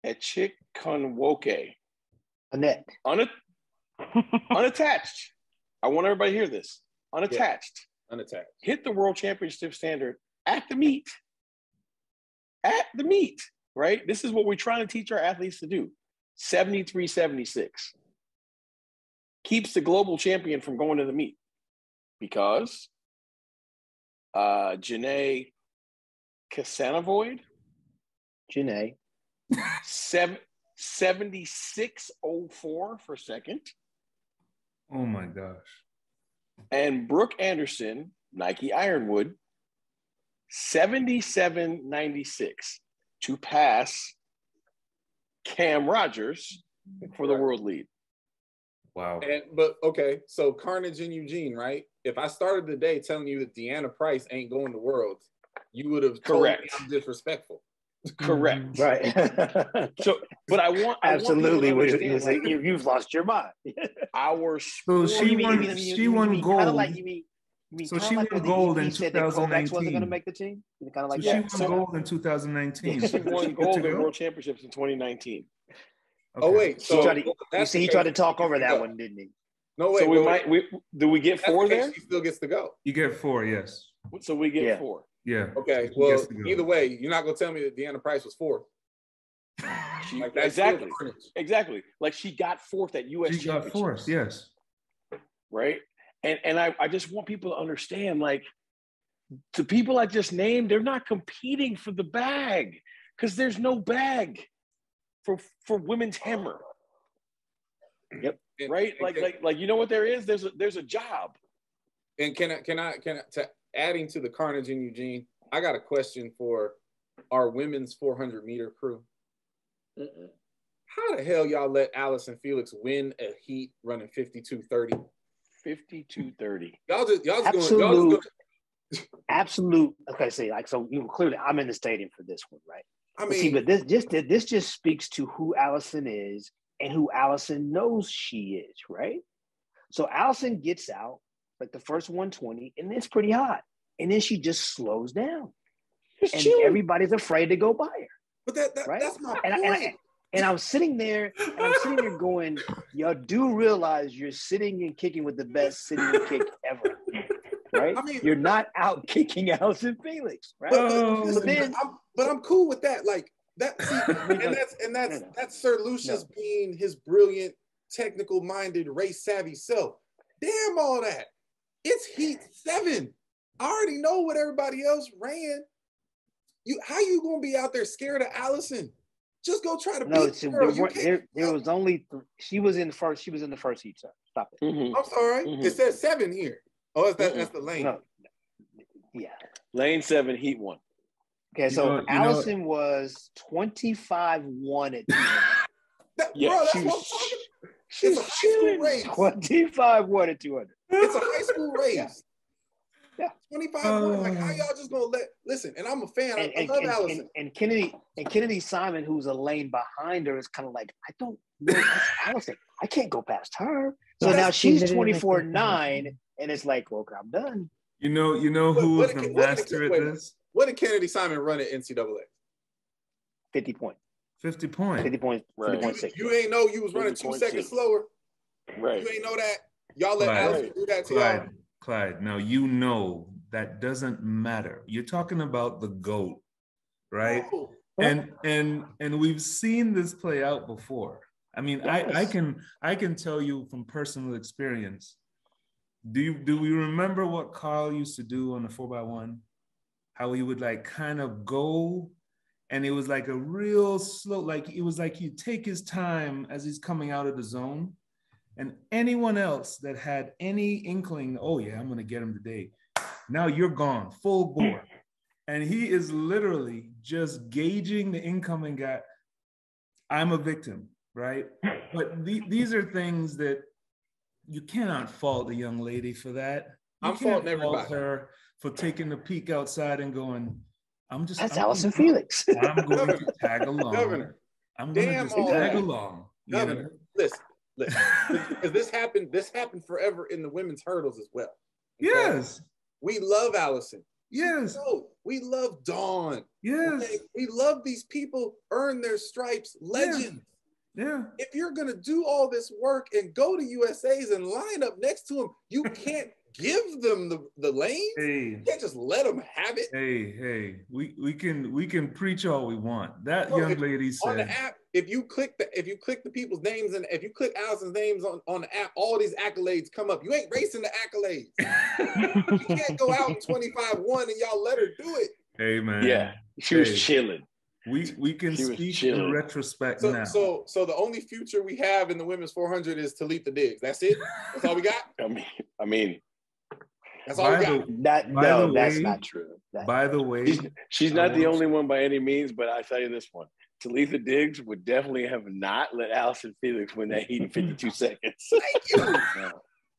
Echikunwoke. Annette. Unattached. I want everybody to hear this. Unattached. Yeah. Unattached. Hit the world championship standard at the meet. At the meet, right? This is what we're trying to teach our athletes to do. 73-76. Keeps the global champion from going to the meet because Janae Casanavoid. Janae. 76.04 for second. Oh my gosh. And Brooke Anderson, Nike Ironwood, 77.96 to pass Cam Rogers for the world lead. Wow. But okay, so Carnage and Eugene, right? If I started the day telling you that Deanna Price ain't going to Worlds, you would have told me I'm disrespectful. Correct. Right. So, but I want absolutely. You've lost your mind. So she won gold. So she won gold in 2019. Wasn't going to make the team. Kind of like she won gold in 2019. She won gold in World Championships in 2019. Okay. Oh wait, so he tried to talk over that one, didn't he? No way. So do we get 4 there? She still gets to go. You get 4, yes. So we get 4. Yeah. Okay. Well, either way, you're not gonna tell me that Deanna Price was 4th. Exactly. Like she got 4th at US. She got 4th, yes. Right. And I just want people to understand, like, the people I just named, they're not competing for the bag because there's no bag for women's hammer. Yep. Right. Like you know what there is? There's a job. And can I adding to the Carnage in Eugene, I got a question for our women's 400 meter crew. How the hell y'all let Allison Felix win a heat running 52-30? 52-30. Y'all just absolute. Okay, so clearly I'm in the stadium for this one, right? I mean, see, but this just speaks to who Allison is and who Allison knows she is, right? So Allison gets out like the first 120, and it's pretty hot, and then she just slows down, and everybody's afraid to go by her. But right? that's my point. And I'm sitting there going, y'all do realize you're sitting and kicking with the best sitting kick ever, right? I mean, you're not out kicking Allison Felix, right? But I'm cool with that. Like that, see, that's Sir Lucious being his brilliant, technical-minded, race-savvy self. Damn all that. It's Heat 7. I already know what everybody else ran. How you gonna be out there scared of Allison? Just go try to beat her. There was only she was in the first heat, sir. Stop it. I'm sorry. It says 7 here. Oh, that's the lane. No. Yeah. Lane 7, heat 1. Okay, so Allison was 25-1 at bro, that's what I'm talking about. It's a high school race. 25-1 at 200. It's a high school race. Yeah. 25-1. Like, how y'all just gonna listen? And I'm a fan. I love Allison. And Kennedy Simon, who's a lane behind her, is kind of like, I don't know, that's Allison. I can't go past her. So now she's 24-9, and it's like, well, I'm done. You know who was the master at this? What did Kennedy Simon run at NCAA? 50 points. 50 points. 50 points. Right. 50.6. You ain't know you was running 2 seconds slower. Right. You ain't know that. Y'all let Allison do that to y'all. Clyde, now you know that doesn't matter. You're talking about the GOAT, right? Oh. And we've seen this play out before. I mean, yes. I can tell you from personal experience. Do we remember what Carl used to do on the 4x1? How he would like kind of go, and it was like a real slow, like it was like he'd take his time as he's coming out of the zone. And anyone else that had any inkling, oh yeah, I'm gonna get him today. Now you're gone, full bore. And he is literally just gauging the incoming guy. I'm a victim, right? But these are things that you cannot fault the young lady for that. I'm faulting everybody. Fault her for taking the peek outside and going, that's Allison Felix. I'm going to tag along. Governor. I'm going to just tag along. Governor, listen. Because this happened forever in the women's hurdles as well. Okay? Yes. We love Allison. Yes. We love Dawn. Yes. Okay? We love these people, earn their stripes, legends. Yeah. If you're going to do all this work and go to USA's and line up next to them, you can't give them the lane. Hey. You can't just let them have it. Hey, we can preach all we want. That young lady said on the app, if you click the people's names and if you click Allison's names on the app, all these accolades come up. You ain't racing the accolades. You can't go out in 25-1 and y'all let her do it. Hey man. Yeah, she was chilling. We can speak in retrospect now. So the only future we have in the women's 400 is Talitha Diggs. That's it. That's all we got. I mean. That's all we got. That's not true. By the way, she's not the only one by any means, but I tell you this one. Talitha Diggs would definitely have not let Allison Felix win that heat in 52 seconds. Thank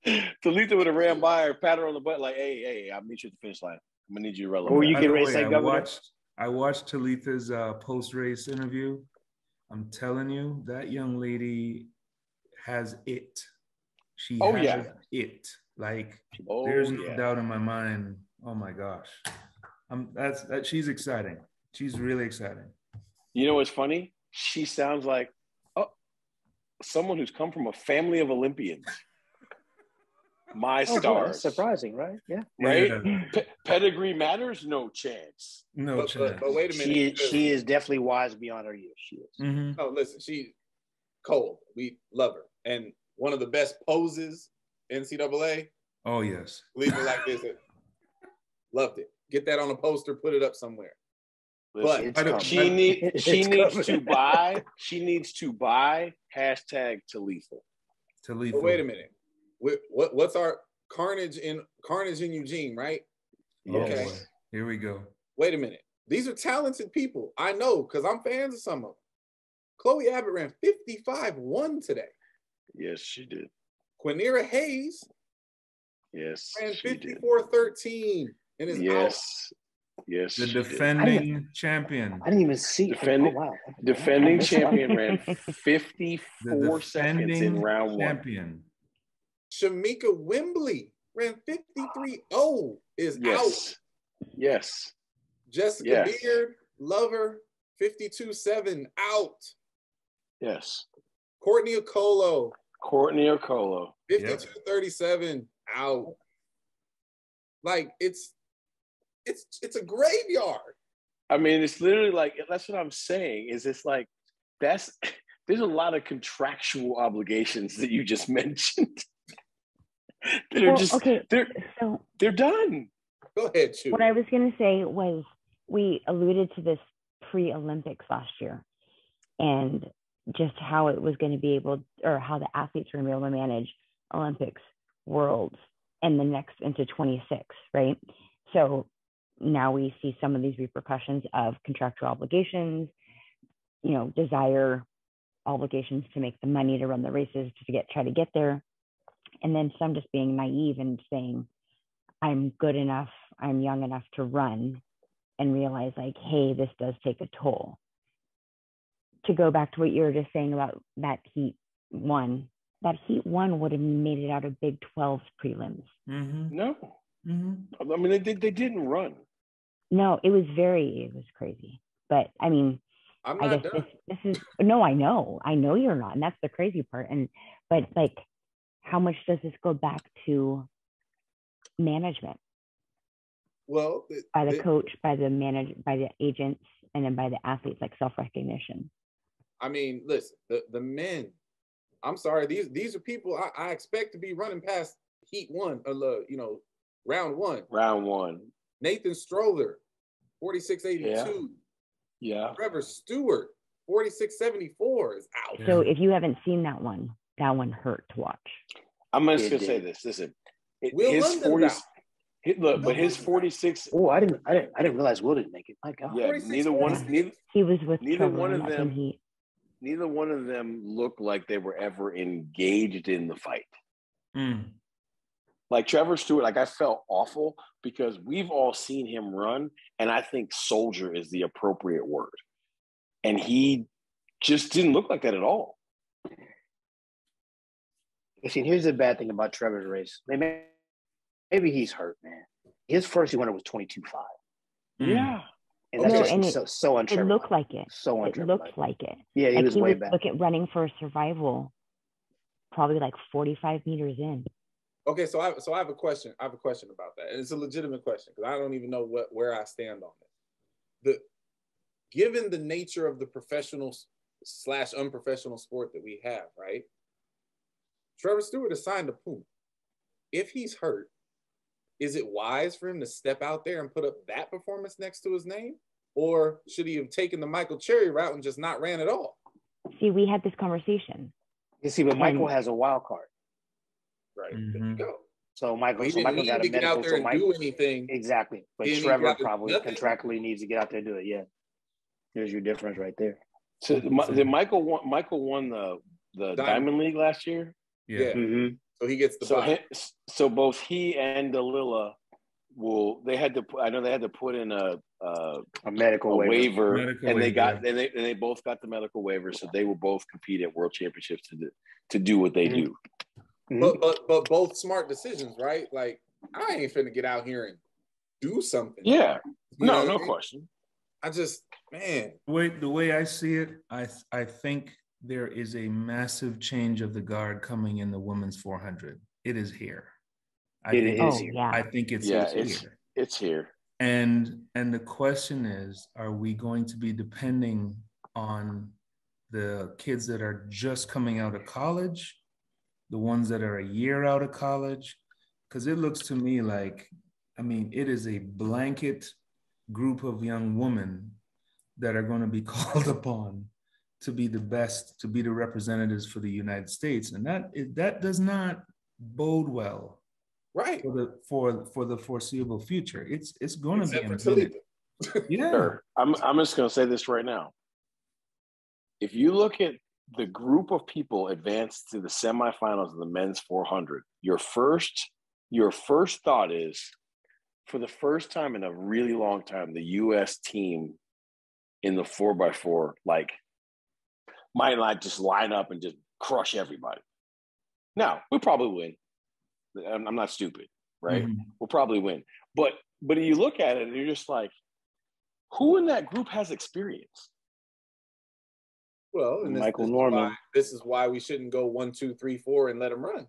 you. Talitha would have ran by her, pat her on the butt like, hey, I'll meet you at the finish line. I'm going to need you to roll. Or you can race that governor. I watched Talitha's post-race interview. I'm telling you, that young lady has it. She has it. Like, there's no doubt in my mind. Oh my gosh, she's exciting. She's really exciting. You know what's funny? She sounds like someone who's come from a family of Olympians. My stars. Surprising, right? Yeah. Right? Yeah. Pedigree matters? No chance. No chance. But wait a minute. She is definitely wise beyond her years. She is. Mm-hmm. Oh, listen, she's cold. We love her. And one of the best poses, NCAA. Oh, yes. Leave it like this. Loved it. Get that on a poster, put it up somewhere. Listen, but she needs to buy hashtag Talitha. Talitha. But wait a minute. What's our Carnage in Eugene, right? Okay. Oh, here we go. Wait a minute. These are talented people. I know because I'm fans of some of them. Chloe Abbott ran 55-1 today. Yes, she did. Quinera Hayes ran 54-13 and is out. Yes, the defending champion. I didn't even see. Defending champion ran 54 seconds in round champion. 1. Shamika Wembley ran 53-0 is out. Yes. Jessica Beard, Lover, 52-7 out. Yes. Courtney Okolo, 52-37 out. Like it's a graveyard. I mean, it's literally like, that's what I'm saying, is it's like, there's a lot of contractual obligations that you just mentioned. They're done. Go ahead, Chu. What I was going to say was, we alluded to this pre-Olympics last year and just how it was going to be able, or how the athletes were going to be able to manage Olympics, Worlds, and the next into 26, right? So now we see some of these repercussions of contractual obligations, desire obligations to make the money to run the races to try to get there. And then some just being naive and saying, I'm good enough, I'm young enough to run, and realize like, hey, this does take a toll. To go back to what you were just saying about that Heat 1 would have made it out of Big 12's prelims. Mm-hmm. No. Mm-hmm. I mean, they didn't run. No, it was crazy. But I mean, I'm not done. This is, no, I know you're not. And that's the crazy part. But like, how much does this go back to management? Well, by the coach, by the manager, by the agents, and then by the athletes, like self-recognition. I mean, listen, the men, I'm sorry, these are people I expect to be running past Heat 1, round 1. Round 1. Nathan Stroller, 46.82. Yeah. Trevor Stewart, 46.74 is out. So if you haven't seen that one hurt to watch. I'm just gonna say this. Listen, his 40. But his 46. Oh, I didn't realize Will didn't make it. My God. Yeah, neither one of them looked like they were ever engaged in the fight. Like Trevor Stewart, like I felt awful because we've all seen him run, and I think soldier is the appropriate word. And he just didn't look like that at all. See, here's the bad thing about Trevor's race. Maybe he's hurt, man. His first he went was 22.5. Yeah. And that's so untrue. It looked like it. So untrue. It looked like it. Yeah, he was way back. Look at running for survival, probably like 45 meters in. Okay, so I have a question. I have a question about that. And it's a legitimate question because I don't even know where I stand on it. Given the nature of the professional / unprofessional sport that we have, right? Trevor Stewart is signed to Puma. If he's hurt, is it wise for him to step out there and put up that performance next to his name? Or should he have taken the Michael Cherry route and just not ran at all? See, we had this conversation. You see, but Michael has a wild card. Right. There you go. So Michael got a medical. Get out there and do anything. Exactly. But Trevor probably contractually needs to get out there and do it. Yeah. There's your difference right there. So did Michael won the Diamond League last year? Yeah. Mm-hmm. So he gets the so both he and Delilah they had to put in a medical waiver, and they both got the medical waiver, so they will both compete at World Championships to do what they do. But both smart decisions, right? Like I ain't finna get out here and do something. Yeah. No question. I just, man. The way I see it, I think there is a massive change of the guard coming in the women's 400. It is here. I think it's here. It's here. And the question is, are we going to be depending on the kids that are just coming out of college, the ones that are a year out of college? Because it looks to me like, it is a blanket group of young women that are going to be called upon to be the best, to be the representatives for the United States. And that does not bode well. Right. For the foreseeable future. It's going to be in a minute. Yeah. Sure. I'm just going to say this right now. if you look at the group of people advanced to the semifinals of the men's 400, your first thought is, for the first time in a really long time, the U.S. team in the 4x4 might not just line up and just crush everybody. Now, we'll probably win. I'm not stupid, right? Mm-hmm. We'll probably win. But you look at it and you're just like, who in that group has experience? Well, and Michael Norman. This is why we shouldn't go 1, 2, 3, 4 and let him run.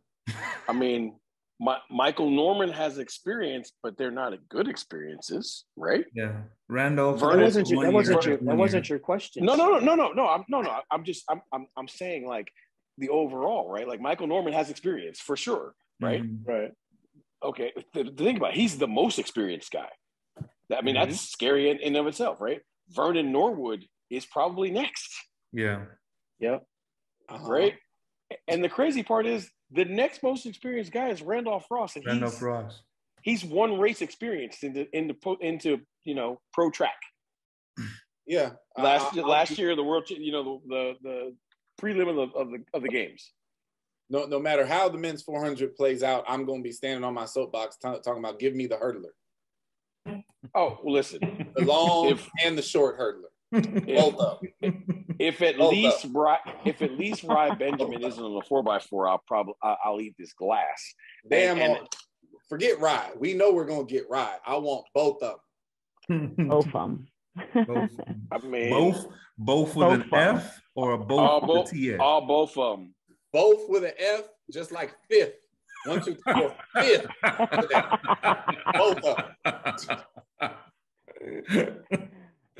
I mean, Michael Norman has experience, but they're not good experiences, right? Yeah, Randolph. That wasn't your question. No. I'm saying like the overall, right? Like Michael Norman has experience for sure, right? Mm-hmm. Right. Okay. Think about it. He's the most experienced guy. I mean, that's scary in and of itself, right? Vernon Norwood is probably next. Yeah. Yep. Right. And the crazy part is the next most experienced guy is Randolph Ross. And he's one race experience into pro track. Yeah. Last year, the world, the prelim of the games. No matter how the men's 400 plays out, I'm going to be standing on my soapbox talking about give me the hurdler. Oh, well, listen. The long and the short hurdler. Both of them. If at least Rye Benjamin isn't on the 4x4, I'll eat this glass. Forget Rye. We know we're gonna get Rye. I want both of them. Both of them. I mean, both with an F or both with a TS? Both of them. Both with an F, just like fifth. 1, 2, 3, 4, fifth. Both of them.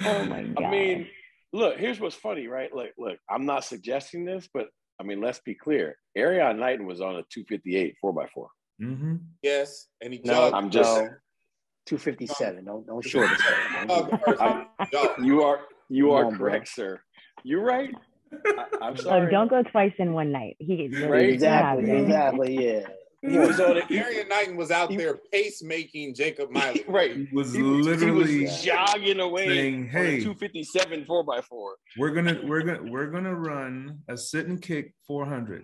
Oh my God. I mean, look, here's what's funny, right? Look, I'm not suggesting this, but I mean, let's be clear. Arion Knighton was on a 258 4x4. Mm-hmm. Yes, and he jogged. I'm just 257. Don't short us. You are correct, sir. You're right. I'm sorry. Oh, don't go twice in one night. Exactly. Yeah. Arion Knighton was out there pacemaking Jacob Miley. Right. He was literally jogging away saying, "Hey, 257 4x4. We're gonna run a sit and kick 400.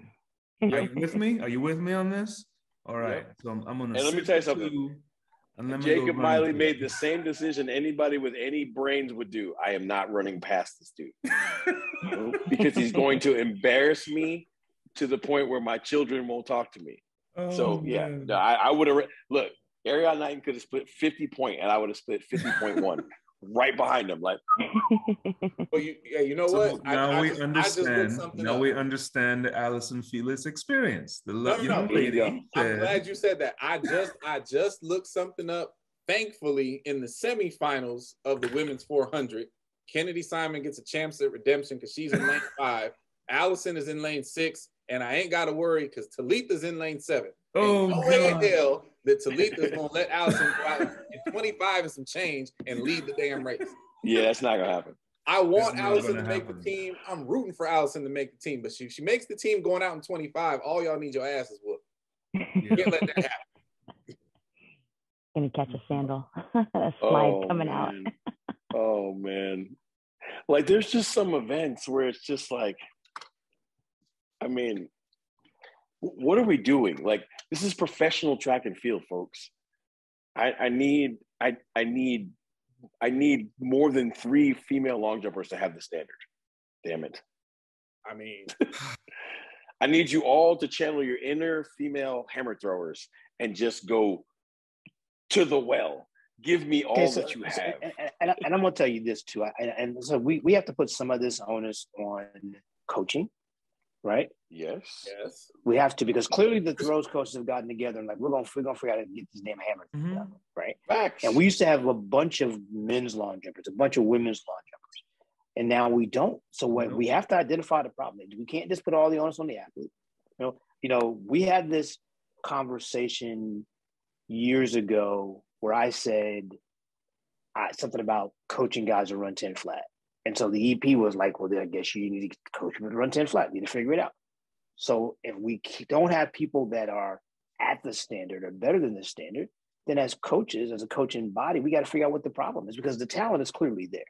Are you with me? Are you with me on this? All right. Yep. So I'm gonna. And let me tell you something. Jacob Miley made the same decision anybody with any brains would do. I am not running past this dude because he's going to embarrass me to the point where my children won't talk to me. Oh, so yeah, no, I would have look. Arion Knighton could have split 50 point, and I would have split 50.1 right behind him. Like, well, you know what? Now we understand the Allison Felix experience. No. I'm glad you said that. I just looked something up. Thankfully, in the semifinals of the women's 400, Kennedy Simon gets a chance at redemption because she's in lane 5. Allison is in lane 6. And I ain't got to worry because Talitha's in lane 7. Oh, no way in hell that Talitha's going to let Allison go out in 25 and some change and lead the damn race. Yeah, that's not going to happen. I want Allison to make the team. I'm rooting for Allison to make the team. But she makes the team going out in 25. All y'all need your asses whooped. You can't let that happen. Going to catch a sandal. A slide coming out. Oh, man. Like, there's just some events where it's just like, I mean, what are we doing? Like, this is professional track and field, folks. I need more than 3 female long jumpers to have the standard. Damn it. I mean, I need you all to channel your inner female hammer throwers and just go to the well. Give me all that you have. And I'm going to tell you this too. So we have to put some of this onus on coaching. Right? Yes. We have to, because clearly the throws coaches have gotten together and like we're gonna figure out how to get this damn hammer done, right? Facts. And we used to have a bunch of men's long jumpers, a bunch of women's long jumpers, and now we don't. So we have to identify the problem. We can't just put all the onus on the athlete. You know, we had this conversation years ago where I said something about coaching guys to run 10 flat. And so the EP was like, well, then I guess you need to coach them to run 10 flat. You need to figure it out. So if we don't have people that are at the standard or better than the standard, then as coaches, as a coaching body, we got to figure out what the problem is because the talent is clearly there.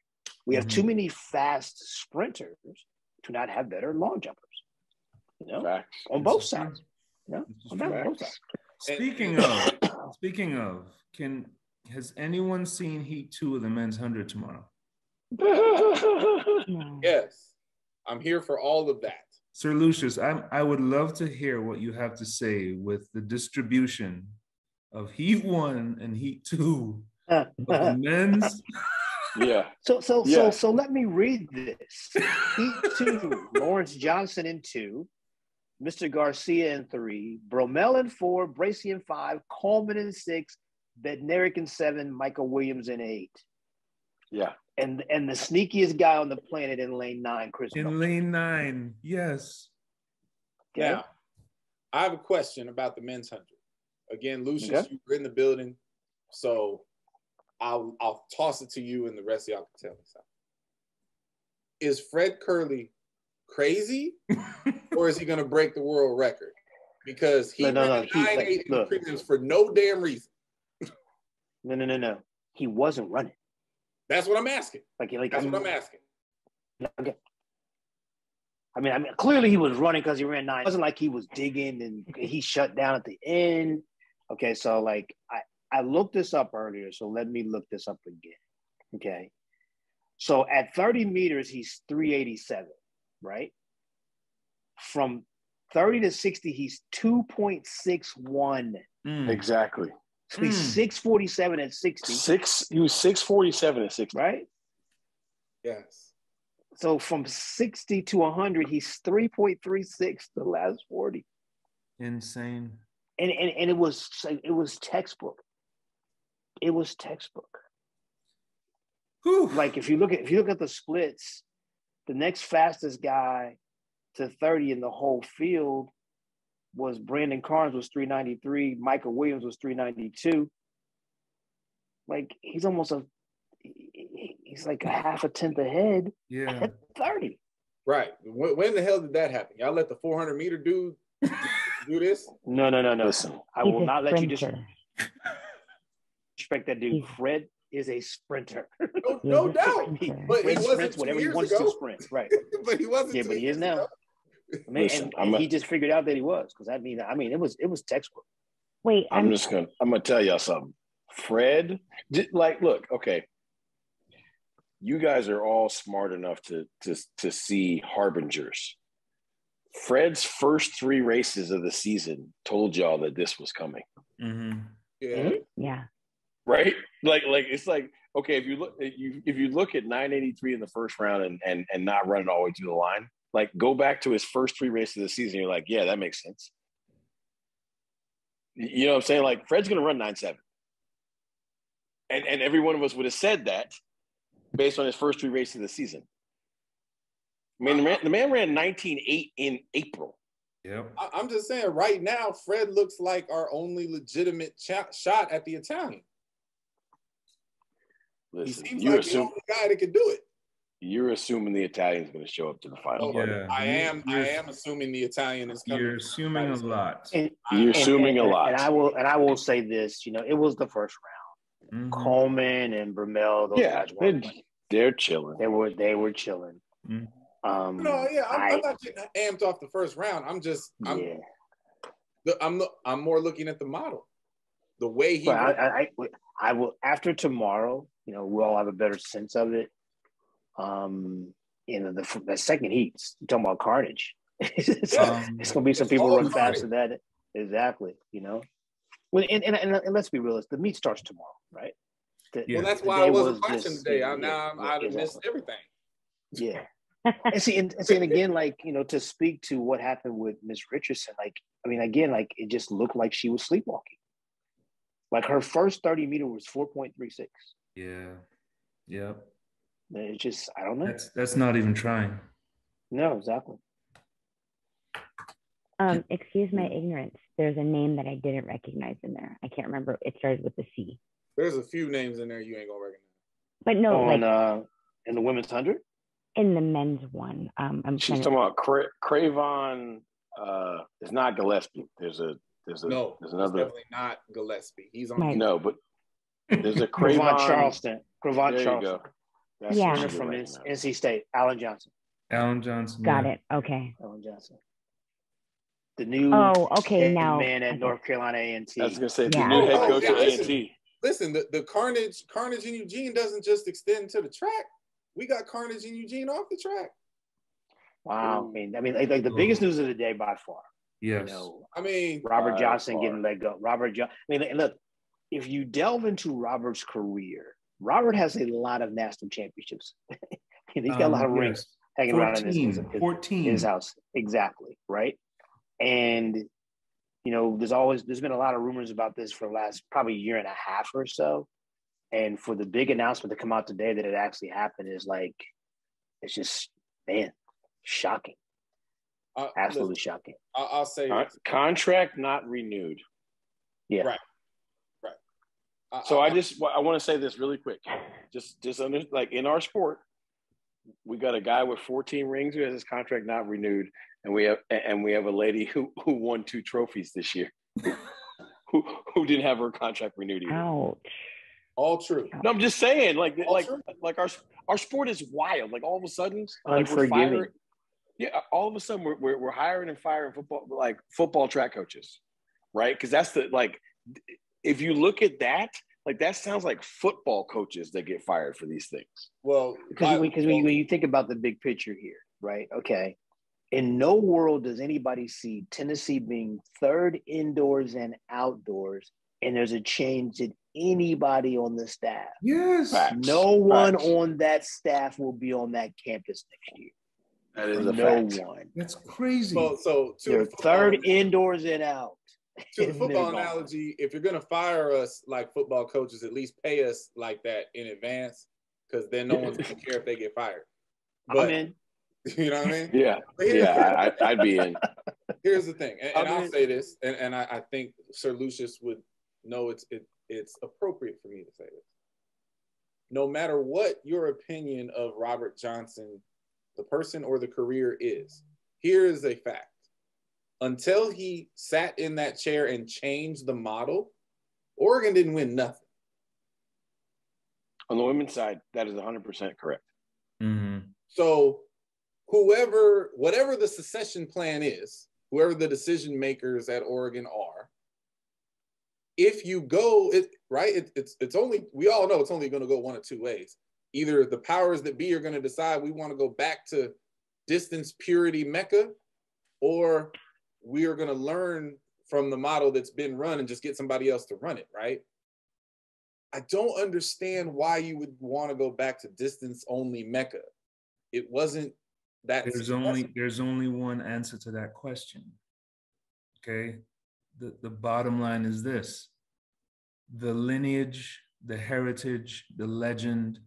We have too many fast sprinters to not have better long jumpers. You know, Facts. on both sides. You know, on both sides. Speaking of, has anyone seen Heat 2 of the men's 100 tomorrow? Yes, I'm here for all of that. Sir Lucious, I would love to hear what you have to say with the distribution of Heat 1 and Heat 2 of the men's. Yeah. So let me read this. Heat 2, Lawrence Johnson in 2, Mr. Garcia in 3, Bromell in 4, Bracy in 5, Coleman in 6, Bednarik in 7, Michael Williams in 8. Yeah. And the sneakiest guy on the planet in lane 9, Chris. In lane 9, yes. Okay. Now, I have a question about the men's 100. Again, Lucious, you were in the building, so I'll toss it to you, and the rest of y'all can tell me something. Is Fred Curley crazy, or is he going to break the world record? Because he ran 9.8 in the prelims for no damn reason. No. He wasn't running. That's what I'm asking. That's what I'm asking. Okay. I mean, clearly he was running because he ran 9. It wasn't like he was digging and he shut down at the end. Okay, so like I looked this up earlier, so let me look this up again. Okay. So at 30 meters, he's 387, right? From 30 to 60, he's 2.61. Exactly. So he's 647 at 60. He was 647 at 60. Right? Yes. So from 60 to 100, he's 3.36 the last 40. Insane. And it was textbook. It was textbook. Whew. Like if you look at the splits, the next fastest guy to 30 in the whole field was Brandon Carnes was 393. Michael Williams was 392. Like he's like a half a tenth ahead at 30. Right. When the hell did that happen? Y'all let the 400 meter dude do this? No. Listen, I will not let you disrespect that dude. Fred is a sprinter. No doubt. But he wasn't whatever he wants to sprint. Right. But he wasn't. Yeah, but he is now. Listen, and he just figured out that he was, because I mean it was textbook. Wait, I'm gonna tell y'all something. Fred, look, okay. You guys are all smart enough to see harbingers. Fred's first 3 races of the season told y'all that this was coming. Mm-hmm. Yeah. Right? Like it's like, okay, if you look at 983 in the first round and not running all the way to the line, like go back to his first 3 races of the season, you're like, yeah, that makes sense. You know what I'm saying? Like Fred's gonna run 9.7. And every one of us would have said that based on his first 3 races of the season. I mean, the man ran 19.8 in April. Yeah. I'm just saying, right now, Fred looks like our only legitimate shot at the Italian. Listen, he seems like the only guy that could do it. You're assuming the Italian's going to show up to the final. Yeah. I am assuming the Italian is coming. You're assuming a lot. You're assuming a lot. And I will say this, it was the first round. Mm-hmm. Coleman and Bromell, those guys they're chilling. They were chilling. Mm-hmm. I'm not getting amped off the first round. I'm more looking at the model, the way he. I will after tomorrow. We'll all have a better sense of it. The second heats. You're talking about Carnage. It's gonna be some people run faster than that. Exactly. Well, and let's be realistic. The meet starts tomorrow, right? Well, that's why I wasn't watching today. I'd missed everything. Yeah. and again, to speak to what happened with Miss Richardson, it just looked like she was sleepwalking. Like her first 30 meter was 4.36. Yeah. Yeah. It's just, I don't know. That's not even trying. No, exactly. Excuse my ignorance. There's a name that I didn't recognize in there. I can't remember. It started with a C. There's a few names in there you ain't gonna recognize. But no, in the women's 100? In the men's one. She's talking about Cravon. It's not Gillespie. There's another. It's definitely not Gillespie. He's on. No, but there's a Cravon Charleston. Cravon there Charleston. You go. That's yeah. From NC State, Alan Johnson. Alan Johnson. Got it. Okay. Alan Johnson. The new now man at North Carolina A&T. I was gonna say the new head coach at A&T. Listen, the Carnage in Eugene doesn't just extend to the track. We got Carnage in Eugene off the track. Wow. I mean, like the biggest news of the day by far. Yes. You know, I mean, Robert Johnson getting let go. Look, if you delve into Robert's career, Robert has a lot of national championships. He's got a lot of rings hanging around in his house. Exactly. Right. And, you know, there's been a lot of rumors about this for the last probably year and a half or so. And for the big announcement to come out today that it actually happened is like, it's just, man, shocking. Absolutely shocking. I'll say contract not renewed. Yeah. Right. So I want to say this really quick. Just under, like in our sport, we got a guy with 14 rings who has his contract not renewed, and we have a lady who won 2 trophies this year, who didn't have her contract renewed either. Ouch. All true. No, I'm just saying, like our sport is wild. Like all of a sudden, unforgiving. All of a sudden we're hiring and firing football track coaches, right? Because that's if you look at that, like that sounds like football coaches that get fired for these things. Well, because when you think about the big picture here, right? Okay, in no world does anybody see Tennessee being 3rd indoors and outdoors, and there's a change in anybody on the staff. Yes, no one on that staff will be on that campus next year. That is a fact. One. That's crazy. So they're 3rd indoors and out. To the football analogy, if you're gonna fire us like football coaches, at least pay us like that in advance, because then no one's gonna care if they get fired. But, I'm in. You know what I mean? Yeah, I'd be in. Here's the thing, and I'll say this, and I think Sir Lucious would know it's appropriate for me to say this. No matter what your opinion of Robert Johnson, the person or the career is, here is a fact. Until he sat in that chair and changed the model, Oregon didn't win nothing. On the women's side, that is 100% correct. Mm-hmm. So whatever the succession plan is, whoever the decision makers at Oregon are, if you go, it's only, we all know it's only going to go one of two ways. Either the powers that be are going to decide we want to go back to distance purity Mecca, or we are going to learn from the model that's been run and just get somebody else to run it, right? I don't understand why you would want to go back to distance only Mecca. It wasn't that. There's only one answer to that question. Okay? The bottom line is this. The lineage, the heritage, the legend,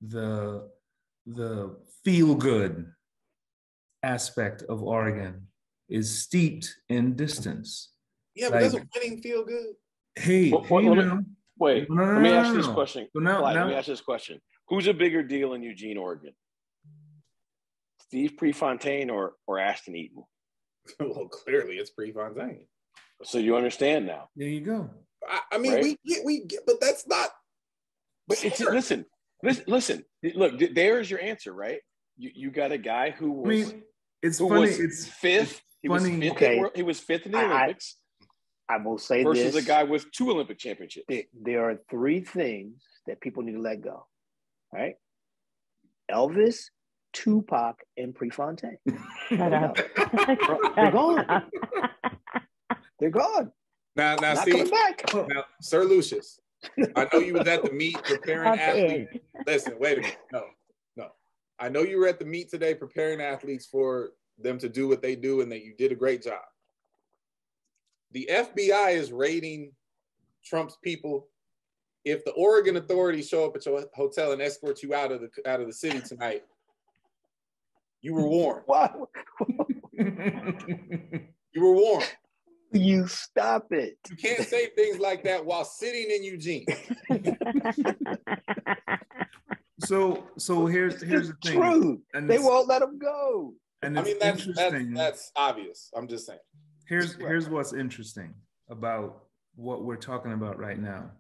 the feel-good aspect of Oregon is steeped in distance. Yeah, but doesn't winning feel good? Hey, let me ask you this question. Let me ask you this question. Who's a bigger deal in Eugene, Oregon? Steve Prefontaine or Ashton Eaton? Well, clearly it's Prefontaine. So you understand now. There you go. I mean, right? we get, but that's not. But it's listen. Look, there's your answer, right? You got a guy who was. I mean, it's funny. It's fifth. He was fifth. Okay. He was fifth in the Olympics. I will say versus this. a guy with 2 Olympic championships. There are 3 things that people need to let go, right? Elvis, Tupac, and Prefontaine. Shut up. They're gone. They're gone. Now Not see, coming back. Now, Sir Lucious, I know you was at the meet preparing athletes. Listen, wait a minute. No. I know you were at the meet today preparing athletes for them to do what they do, and that you did a great job. The FBI is raiding Trump's people. If the Oregon authorities show up at your hotel and escort you out of the city tonight, you were warned. Wow. You were warned. You stop it. You can't say things like that while sitting in Eugene. So here's the thing. True. And they won't let them go. And I mean, that's obvious. I'm just saying. Here's what's interesting about what we're talking about right now.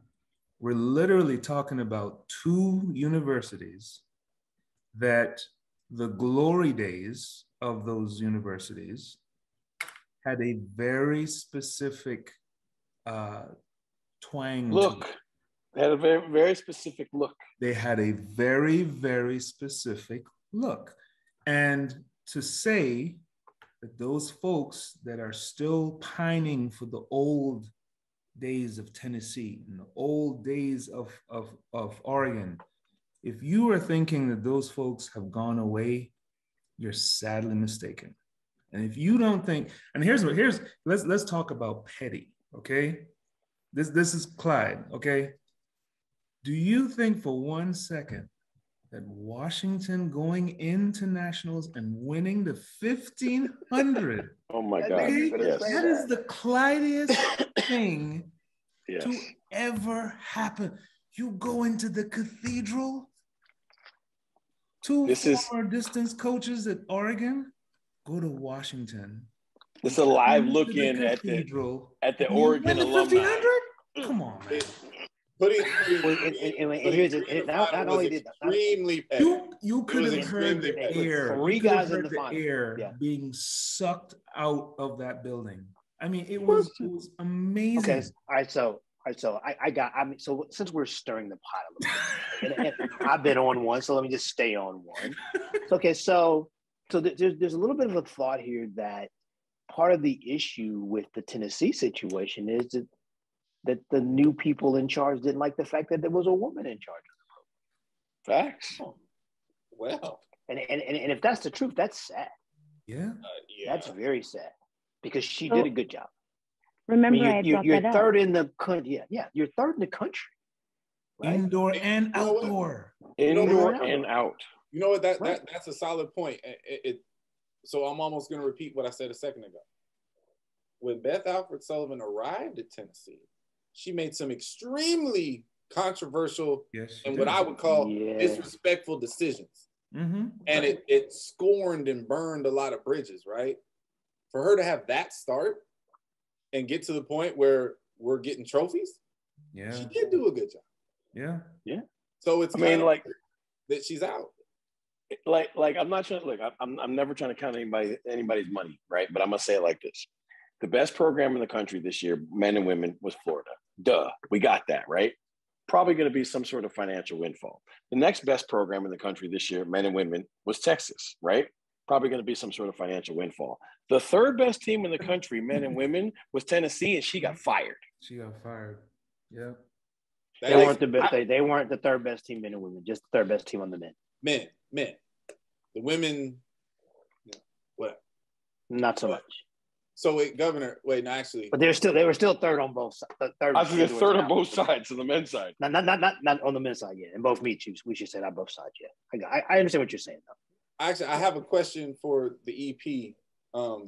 We're literally talking about 2 universities that the glory days of those universities had a very specific twang. Look, they had a very, very specific look. They had a very, very specific look. And to say that those folks that are still pining for the old days of Tennessee and the old days of Oregon, if you are thinking that those folks have gone away, you're sadly mistaken. And if you don't think, and let's talk about petty, okay? This is Clyde, okay? Do you think for 1 second that Washington going into nationals and winning the 1500? Oh my God! Okay? Yes. That is the Clydeest thing Yes. to ever happen. You go into the cathedral. Two former distance coaches at Oregon go to Washington. It's a live look in at the Oregon alumni. 1500? Come on, man. Not only did extremely you could have heard the air. Three guys in the final. Air being sucked out of that building. I mean, it was amazing. Okay, all right. So so since we're stirring the pot a little bit, and I've been on one, so let me just stay on one. Okay, so there's a little bit of a thought here that part of the issue with the Tennessee situation is that the new people in charge didn't like the fact that there was a woman in charge of the program. Facts. Well, and if that's the truth, that's sad. Yeah, that's very sad because she did a good job. Remember, you're third in the country. Yeah, you're third in the country. Right? Indoor and outdoor. Indoor and out. You know what? That's a solid point. So I'm almost going to repeat what I said a second ago. When Beth Alford Sullivan arrived at Tennessee, she made some extremely controversial and what I would call disrespectful decisions. Mm-hmm. And it scorned and burned a lot of bridges, right? For her to have that start and get to the point where we're getting trophies, she did do a good job. Yeah. So it's like that she's out. Like I'm not trying to look. I'm never trying to count anybody's money, right? But I'm gonna say it like this: the best program in the country this year, men and women, was Florida. Duh, we got that right. Probably going to be some sort of financial windfall. The next best program in the country this year, men and women, was Texas, right? Probably going to be some sort of financial windfall. The third best team in the country, men and women, was Tennessee, and she got fired. Yeah. They weren't the best. They weren't the third best team, men and women. Just the third best team on the men. Men. The women, whatever. Not so much. So Governor, actually. But they were still third on both sides. I think they're third on both sides, on the men's side. Not on the men's side yet. And both meet you. We should say not both sides yet. I understand what you're saying though. Actually, I have a question for the EP.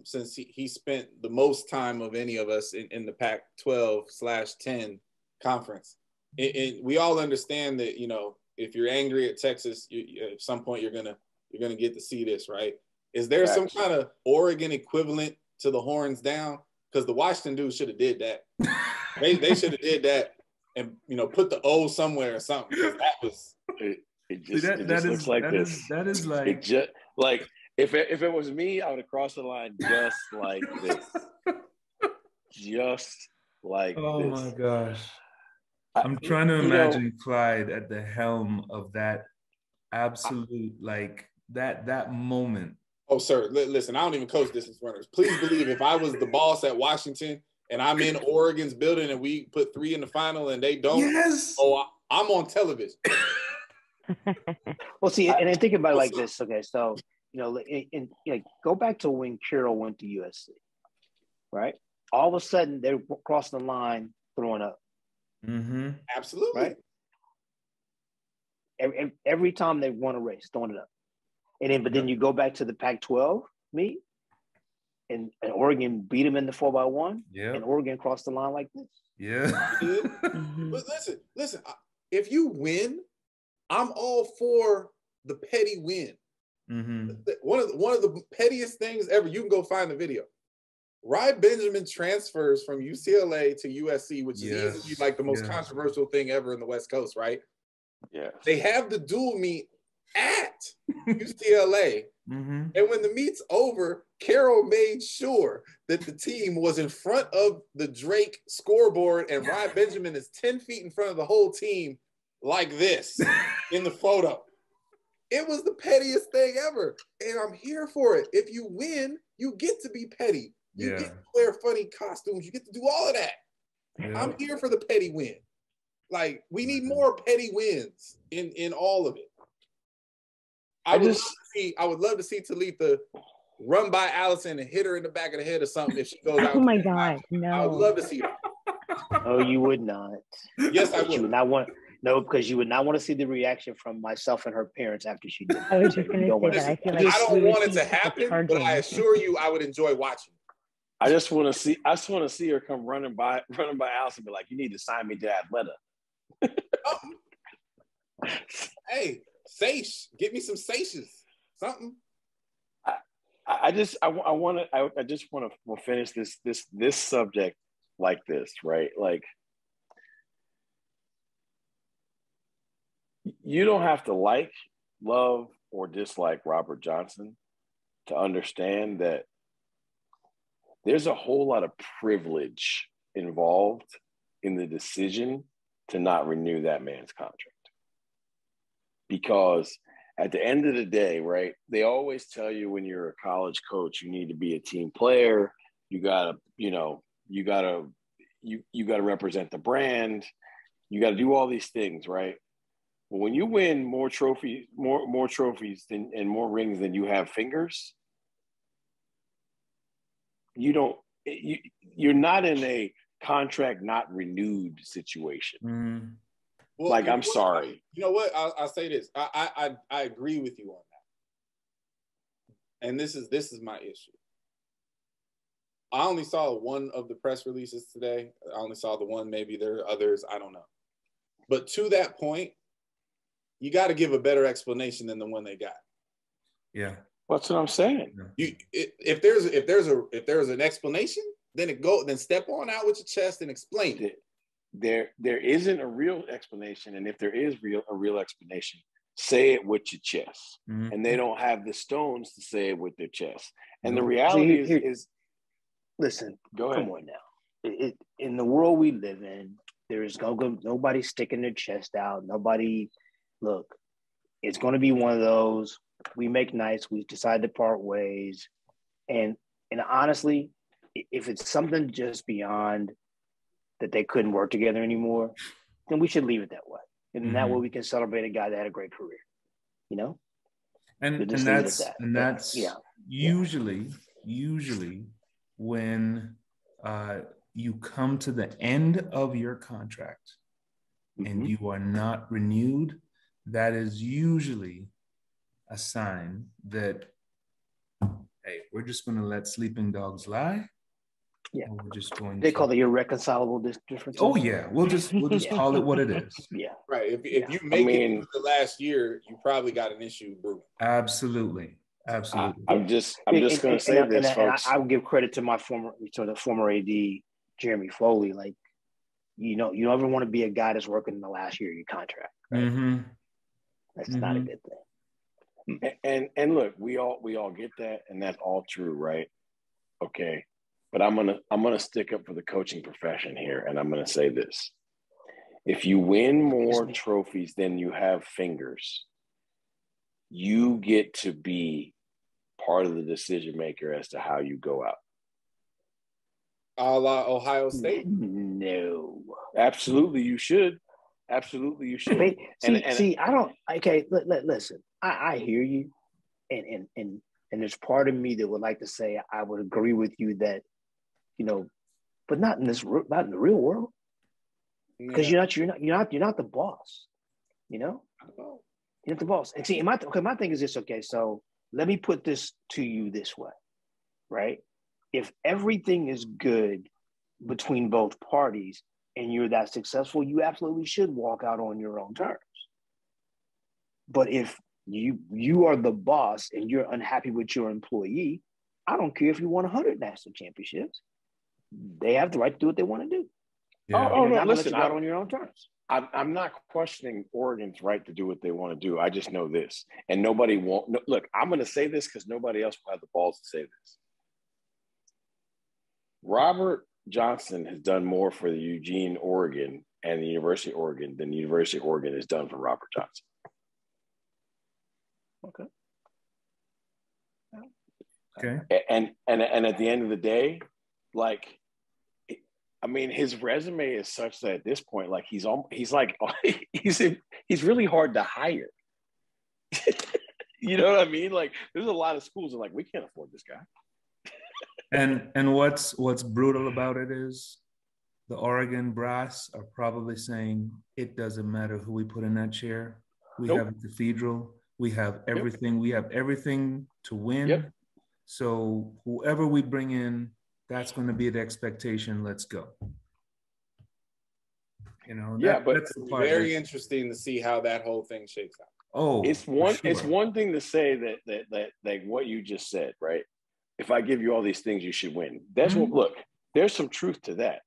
Since he spent the most time of any of us in the Pac-12/10 conference, we all understand that if you're angry at Texas, at some point you're gonna get to see this, right? Is there some kind of Oregon equivalent to the horns down? Because the Washington dudes should have did that. they should have did that and put the O somewhere or something. That was it just looks like this. That is like it just like if it was me, I would have crossed the line just like this. Just like this. Oh my gosh. I'm trying to imagine Clyde at the helm of that absolute that moment. Oh, sir, listen, I don't even coach distance runners. Please believe if I was the boss at Washington and I'm in Oregon's building and we put 3 in the final and they don't, I'm on television. Well, see, and I think about it like this. Okay, so, go back to when Carroll went to USC, right? All of a sudden, they're crossing the line, throwing up. Mm-hmm. Absolutely. Right? Every time they won a race, throwing it up. But then you go back to the Pac-12 meet, and Oregon beat them in the 4x1, and Oregon crossed the line like this. Yeah. But listen. If you win, I'm all for the petty win. Mm-hmm. One of the pettiest things ever. You can go find the video. Ry Benjamin transfers from UCLA to USC, which is easily like the most controversial thing ever in the West Coast, right? Yeah. They have the dual meet at UCLA. Mm-hmm. And when the meet's over, Carol made sure that the team was in front of the Drake scoreboard, and Ryan Benjamin is 10 feet in front of the whole team like this in the photo. It was the pettiest thing ever. And I'm here for it. If you win, you get to be petty. You get to wear funny costumes. You get to do all of that. Yeah. I'm here for the petty win. Like, we need more petty wins in all of it. I would love to see Talitha run by Allison and hit her in the back of the head or something if she goes out. Oh my God, no. I would love to see that. Oh, you would not. Yes, I would. You would not want. No, because you would not want to see the reaction from myself and her parents after she did. I was just going to say that. I feel like I don't want it to happen, but I assure you, I would enjoy watching. I just want to see her come running by Allison and be like, "You need to sign me to Athleta." Hey, Sage, get me some Sages, something. I just want to finish this subject like this, right? Like, you don't have to like, love, or dislike Robert Johnson to understand that there's a whole lot of privilege involved in the decision to not renew that man's contract. Because at the end of the day, right, they always tell you when you're a college coach, you need to be a team player. You gotta represent the brand. You gotta do all these things, right? But when you win more trophies and more rings than you have fingers, you're not in a contract not renewed situation. Mm-hmm. Well, like, I'm sorry. You know what? I'll say this. I agree with you on that. And this is my issue. I only saw one of the press releases today. I only saw the one. Maybe there are others. I don't know. But to that point, you got to give a better explanation than the one they got. Yeah, that's what I'm saying. If there's an explanation, then step on out with your chest and explain it. There isn't a real explanation, and if there is a real explanation, say it with your chest. Mm-hmm. And they don't have the stones to say it with their chest. And the reality is listen, go ahead. Come on now. In the world we live in, there is nobody sticking their chest out. Nobody, look, it's going to be one of those, we make nice, we decide to part ways. And honestly, if it's something just beyond that they couldn't work together anymore, then we should leave it that way. And that way we can celebrate a guy that had a great career, you know? And that's usually when you come to the end of your contract and you are not renewed, that is usually a sign that, hey, we're just going to let sleeping dogs lie. Yeah, we're just going. They call it irreconcilable difference. Oh yeah, we'll just call it what it is. Yeah, right. If you make it through the last year, you probably got an issue brewing. Absolutely. I'm just going to say this, folks. I would give credit to the former AD Jeremy Foley. Like, you don't ever want to be a guy that's working in the last year of your contract. Right? Mm-hmm. That's not a good thing. And look, we all get that, and that's all true, right? Okay. But I'm gonna stick up for the coaching profession here, and I'm gonna say this: if you win more trophies than you have fingers, you get to be part of the decision maker as to how you go out. A la Ohio State? No, absolutely you should. Absolutely you should. See, I don't. Okay, listen. I hear you, and there's part of me that would like to say I would agree with you that. You know, but not in the real world, because you're not the boss. You know, you're not the boss. And see, my thing is this. Okay, so let me put this to you this way, right? If everything is good between both parties and you're that successful, you absolutely should walk out on your own terms. But if you are the boss and you're unhappy with your employee, I don't care if you won 100 national championships. They have the right to do what they want to do. Yeah. No, listen, out on your own terms. I'm not questioning Oregon's right to do what they want to do. I just know this, and nobody won't. No, look, I'm going to say this because nobody else will have the balls to say this. Robert Johnson has done more for the Eugene, Oregon, and the University of Oregon than the University of Oregon has done for Robert Johnson. Okay. Okay. And at the end of the day, like, I mean, his resume is such that at this point, like he's really hard to hire. You know what I mean? Like, there's a lot of schools that are like, we can't afford this guy. And what's brutal about it is the Oregon brass are probably saying it doesn't matter who we put in that chair. We have a cathedral. We have everything. We have everything to win. So whoever we bring in, that's going to be the expectation. Let's go. You know, but that's it's very interesting to see how that whole thing shakes out. Oh, it's one thing to say that like what you just said, right? If I give you all these things, you should win. That's what, look, there's some truth to that,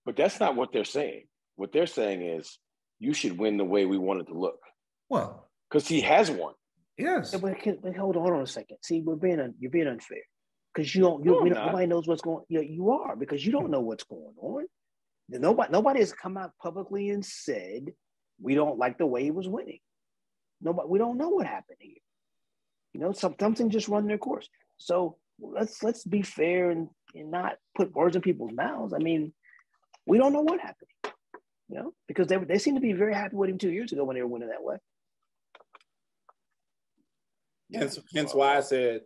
but that's not what they're saying. What they're saying is you should win the way we want it to look. Well, because he has won. Yes. But hold on a second. See, you're being unfair because nobody knows what's going. You are, because you don't know what's going on. Nobody has come out publicly and said we don't like the way he was winning. We don't know what happened here. You know, something just run their course. So let's be fair and not put words in people's mouths. I mean, we don't know what happened. You know, because they seem to be very happy with him 2 years ago when they were winning that way. Hence why I said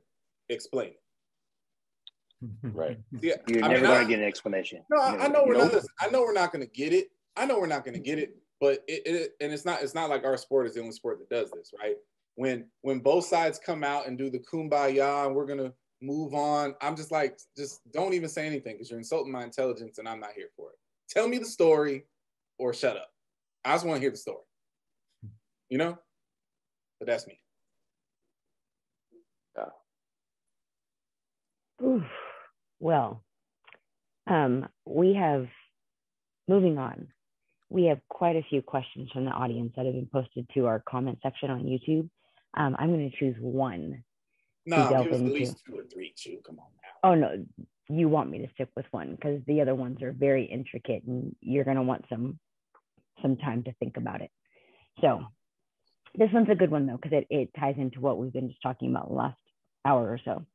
explain it. Right. Yeah, You're never going to get an explanation. No, I know we're not. I know we're not going to get it. But it's not like our sport is the only sport that does this, right? When both sides come out and do the kumbaya and we're gonna move on, I'm just like, just don't even say anything because you're insulting my intelligence and I'm not here for it. Tell me the story or shut up. I just want to hear the story. You know? But that's me. Oof. Well, we have, moving on, we have quite a few questions from the audience that have been posted to our comment section on YouTube. I'm going to choose one. No, give us at least 2 or 3, Chew. Come on now. Oh, no, you want me to stick with one because the other ones are very intricate and you're going to want some time to think about it. So this one's a good one, though, because it ties into what we've been just talking about the last hour or so.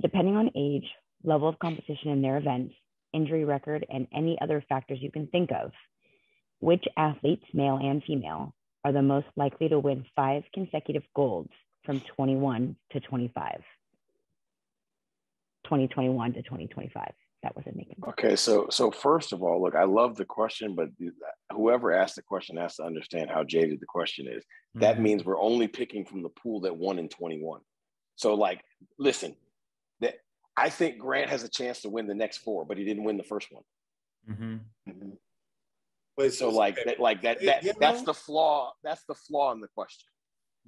Depending on age, level of competition in their events, injury record, and any other factors you can think of, which athletes, male and female, are the most likely to win 5 consecutive golds from 21 to 25? 2021 to 2025. That was it, Megan. Okay, so first of all, look, I love the question, but whoever asked the question has to understand how jaded the question is. Mm-hmm. That means we're only picking from the pool that won in 21. So, like, listen, I think Grant has a chance to win the next 4, but he didn't win the first one. Mm-hmm. Mm-hmm. But so that's the flaw. That's the flaw in the question.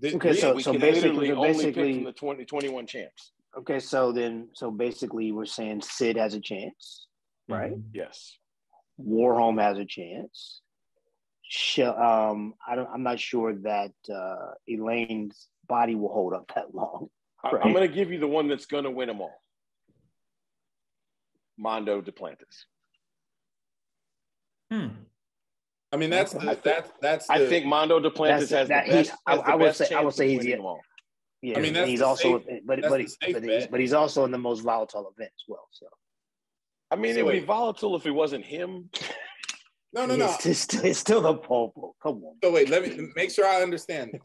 Okay, so basically only pick from the 2021 champs. Okay, so basically we're saying Sid has a chance, right? Mm-hmm. Yes. Warholm has a chance. I'm not sure that Elaine's body will hold up that long. Right? I'm going to give you the one that's going to win them all. Mondo Duplantis. I mean, that's. I think Mondo Duplantis has the best. I would say he's the. Yeah, I mean, he's also, but he's also in the most volatile event as well. So, I mean, it would be volatile if it wasn't him. No. It's still the pole. Come on. So wait, let me make sure I understand.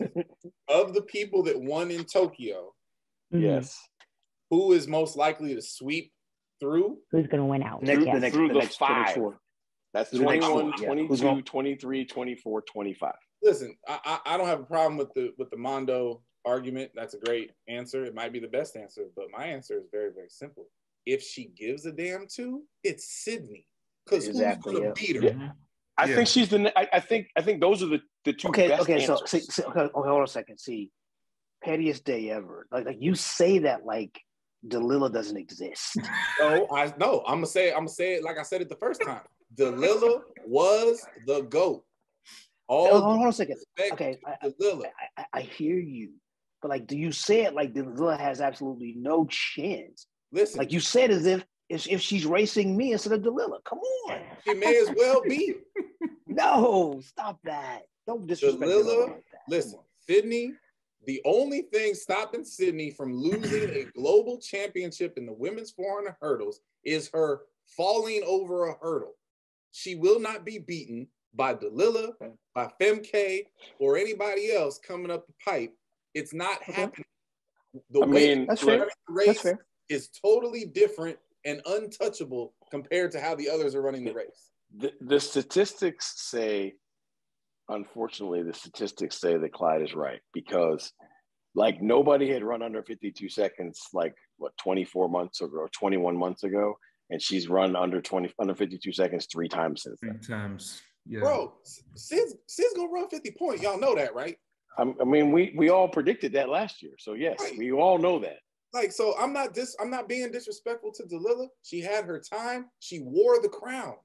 Of the people that won in Tokyo, yes, who is most likely to sweep through? Who's going to win out? Through the 5. 24. That's 21, 22, 23, 24, 25. Listen, I don't have a problem with the Mondo argument. That's a great answer. It might be the best answer, but my answer is very, very simple. If she gives a damn to, it's Sydney. Because who's going to beat her? Yeah. I think she's the. I think those are the 2 best answers. So hold on a second. See, pettiest day ever. Like you say that like Delilah doesn't exist. No, I'm gonna say it like I said it the first time. Delilah was the GOAT. Hold on a second. respect Okay, to Delilah. I hear you, but like, do you say it like Delilah has absolutely no chance? Listen, Like you said, as if she's racing me instead of Delilah. Come on. she may as well be. No, stop that. Don't disrespect Delilah. like that. Listen, Sydney. The only thing stopping Sydney from losing a global championship in the women's 400 hurdles is her falling over a hurdle. She will not be beaten by Delilah, by Femke, or anybody else coming up the pipe. It's not happening. That's fair. Race is totally different and untouchable compared to how the others are running the race. The statistics say, unfortunately, that Clyde is right, because like nobody had run under 52 seconds, like what, 24 months ago or 21 months ago. And she's run under 52 seconds 3 times since then. 3 times. Yeah. Bro, Sid's gonna run 50 points. Y'all know that, right? I mean, we all predicted that last year. So yes, right. We all know that. Like, so I'm not being disrespectful to Delilah. She had her time. She wore the crown.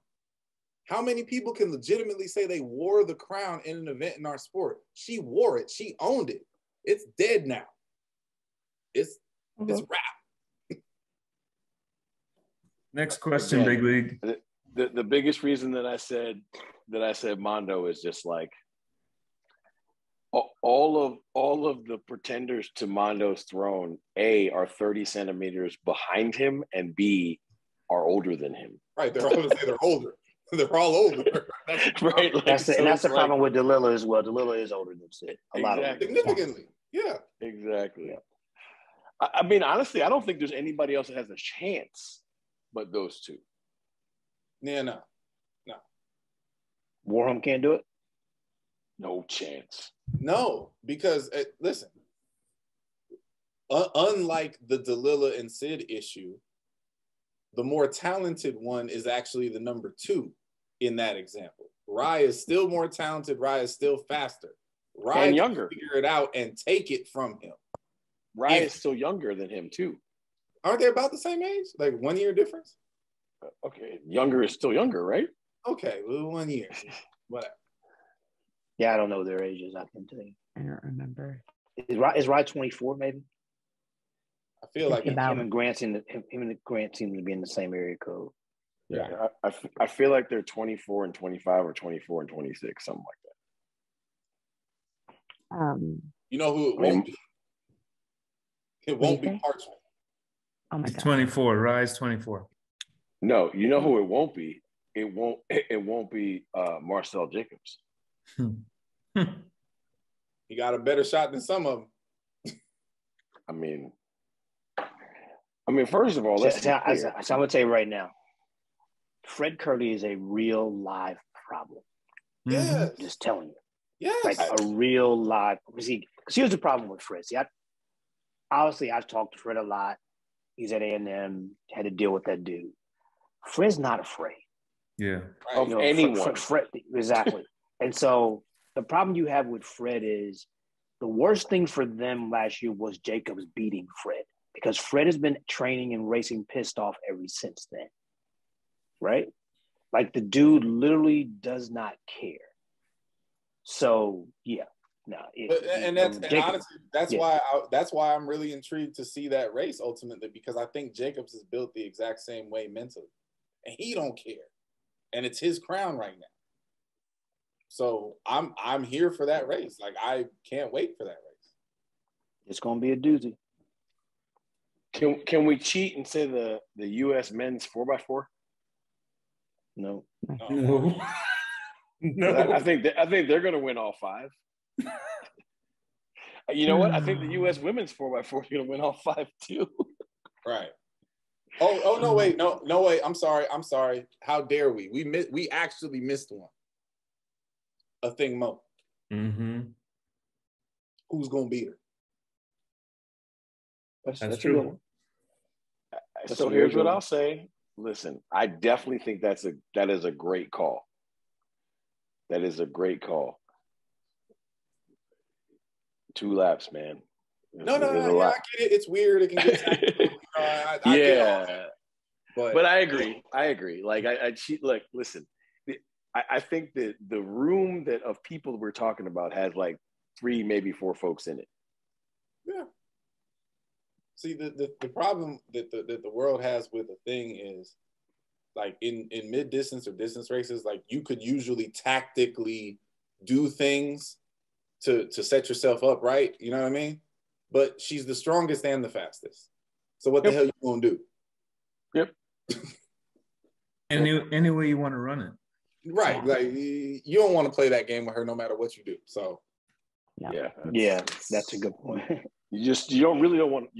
How many people can legitimately say they wore the crown in an event in our sport? She wore it. She owned it. It's dead now. It's wrapped. Next question, Big League. The biggest reason that I said Mondo is just like all of the pretenders to Mondo's throne, A, are 30 centimeters behind him, and B, are older than him. Right. They're all going to say they're older. They're all older. That's right. Like, that's the problem with Delilah as well. Delilah is older than Sid. A lot of them. Significantly. Yeah. Exactly. Yeah. I mean, honestly, I don't think there's anybody else that has a chance but those two. Yeah, no. Warham can't do it? No chance. No, because listen, unlike the Delilah and Sid issue, the more talented one is actually the number 2 in that example. Rye is still more talented. Rye is still faster. Rye and younger. Can figure it out and take it from him. Rye is still younger than him too. Aren't they about the same age? Like 1 year difference? Okay, younger is still younger, right? Okay, well, 1 year. Whatever. Yeah, I don't know their ages. I can tell you. I don't remember. Is Rye 24 maybe? I feel like him and Grant seem to be in the same area code. Yeah, I feel like they're 24 and 25 or 24 and 26, something like that. You know who it won't be? It won't be Parchment. Oh my God. 24. Rise 24. No, you know who it won't be? It won't be Marcel Jacobs. He got a better shot than some of them. I mean, first of all, so I'm gonna tell you right now, Fred Curdy is a real live problem. Yeah, just telling you. Yeah, like a real live. Because here's the problem with Fred. See, I've talked to Fred a lot. He's at A&M. Had to deal with that dude. Fred's not afraid. Yeah, of anyone. Fred, exactly. And so the problem you have with Fred is the worst thing for them last year was Jacobs beating Fred, because Fred has been training and racing pissed off ever since then. Right? Like the dude literally does not care. So yeah, no. Honestly, that's why I'm really intrigued to see that race ultimately, because I think Jacobs is built the exact same way mentally, and he don't care, and it's his crown right now. So I'm here for that race. Like I can't wait for that race. It's gonna be a doozy. Can we cheat and say the U.S. men's 4x4? No. No. I think they're going to win all 5. You know what? I think the U.S. women's 4x4 is going to win all 5 too. Right. Oh no wait no wait. I'm sorry. How dare we? We actually missed one. A thing Mo. Mm-hmm. Who's going to beat her? That's true. So here's what I'll say. Listen, I definitely think that is a great call. That is a great call. 2 laps, man. No, I get it. It's weird. It can get tactical. I get all that. But I agree. Like I cheat. Like, listen, I think that the room that of people we're talking about has like 3, maybe 4 folks in it. Yeah. See, the problem that the world has with a thing is, like in mid distance or distance races, like you could usually tactically do things to set yourself up, right? You know what I mean? But she's the strongest and the fastest. So what the hell you gonna do? Yep. Any way you want to run it. Right. Yeah. Like you don't want to play that game with her no matter what you do. So no. That's a good point. You just don't want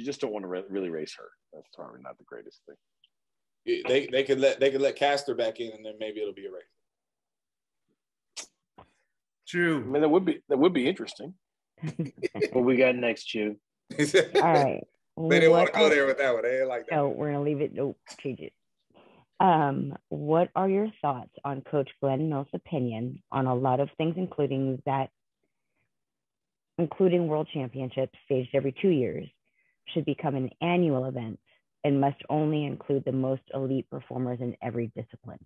to really race her. That's probably not the greatest thing. They could let Caster back in, and then maybe it'll be a race. True. I mean, that would be interesting. What we got next, Chew? All right. They didn't want to go there with that one. They didn't like that. No, we're gonna leave it. Nope, change it. What are your thoughts on Coach Glenn Mills' opinion on a lot of things, including World Championships staged every 2 years should become an annual event and must only include the most elite performers in every discipline?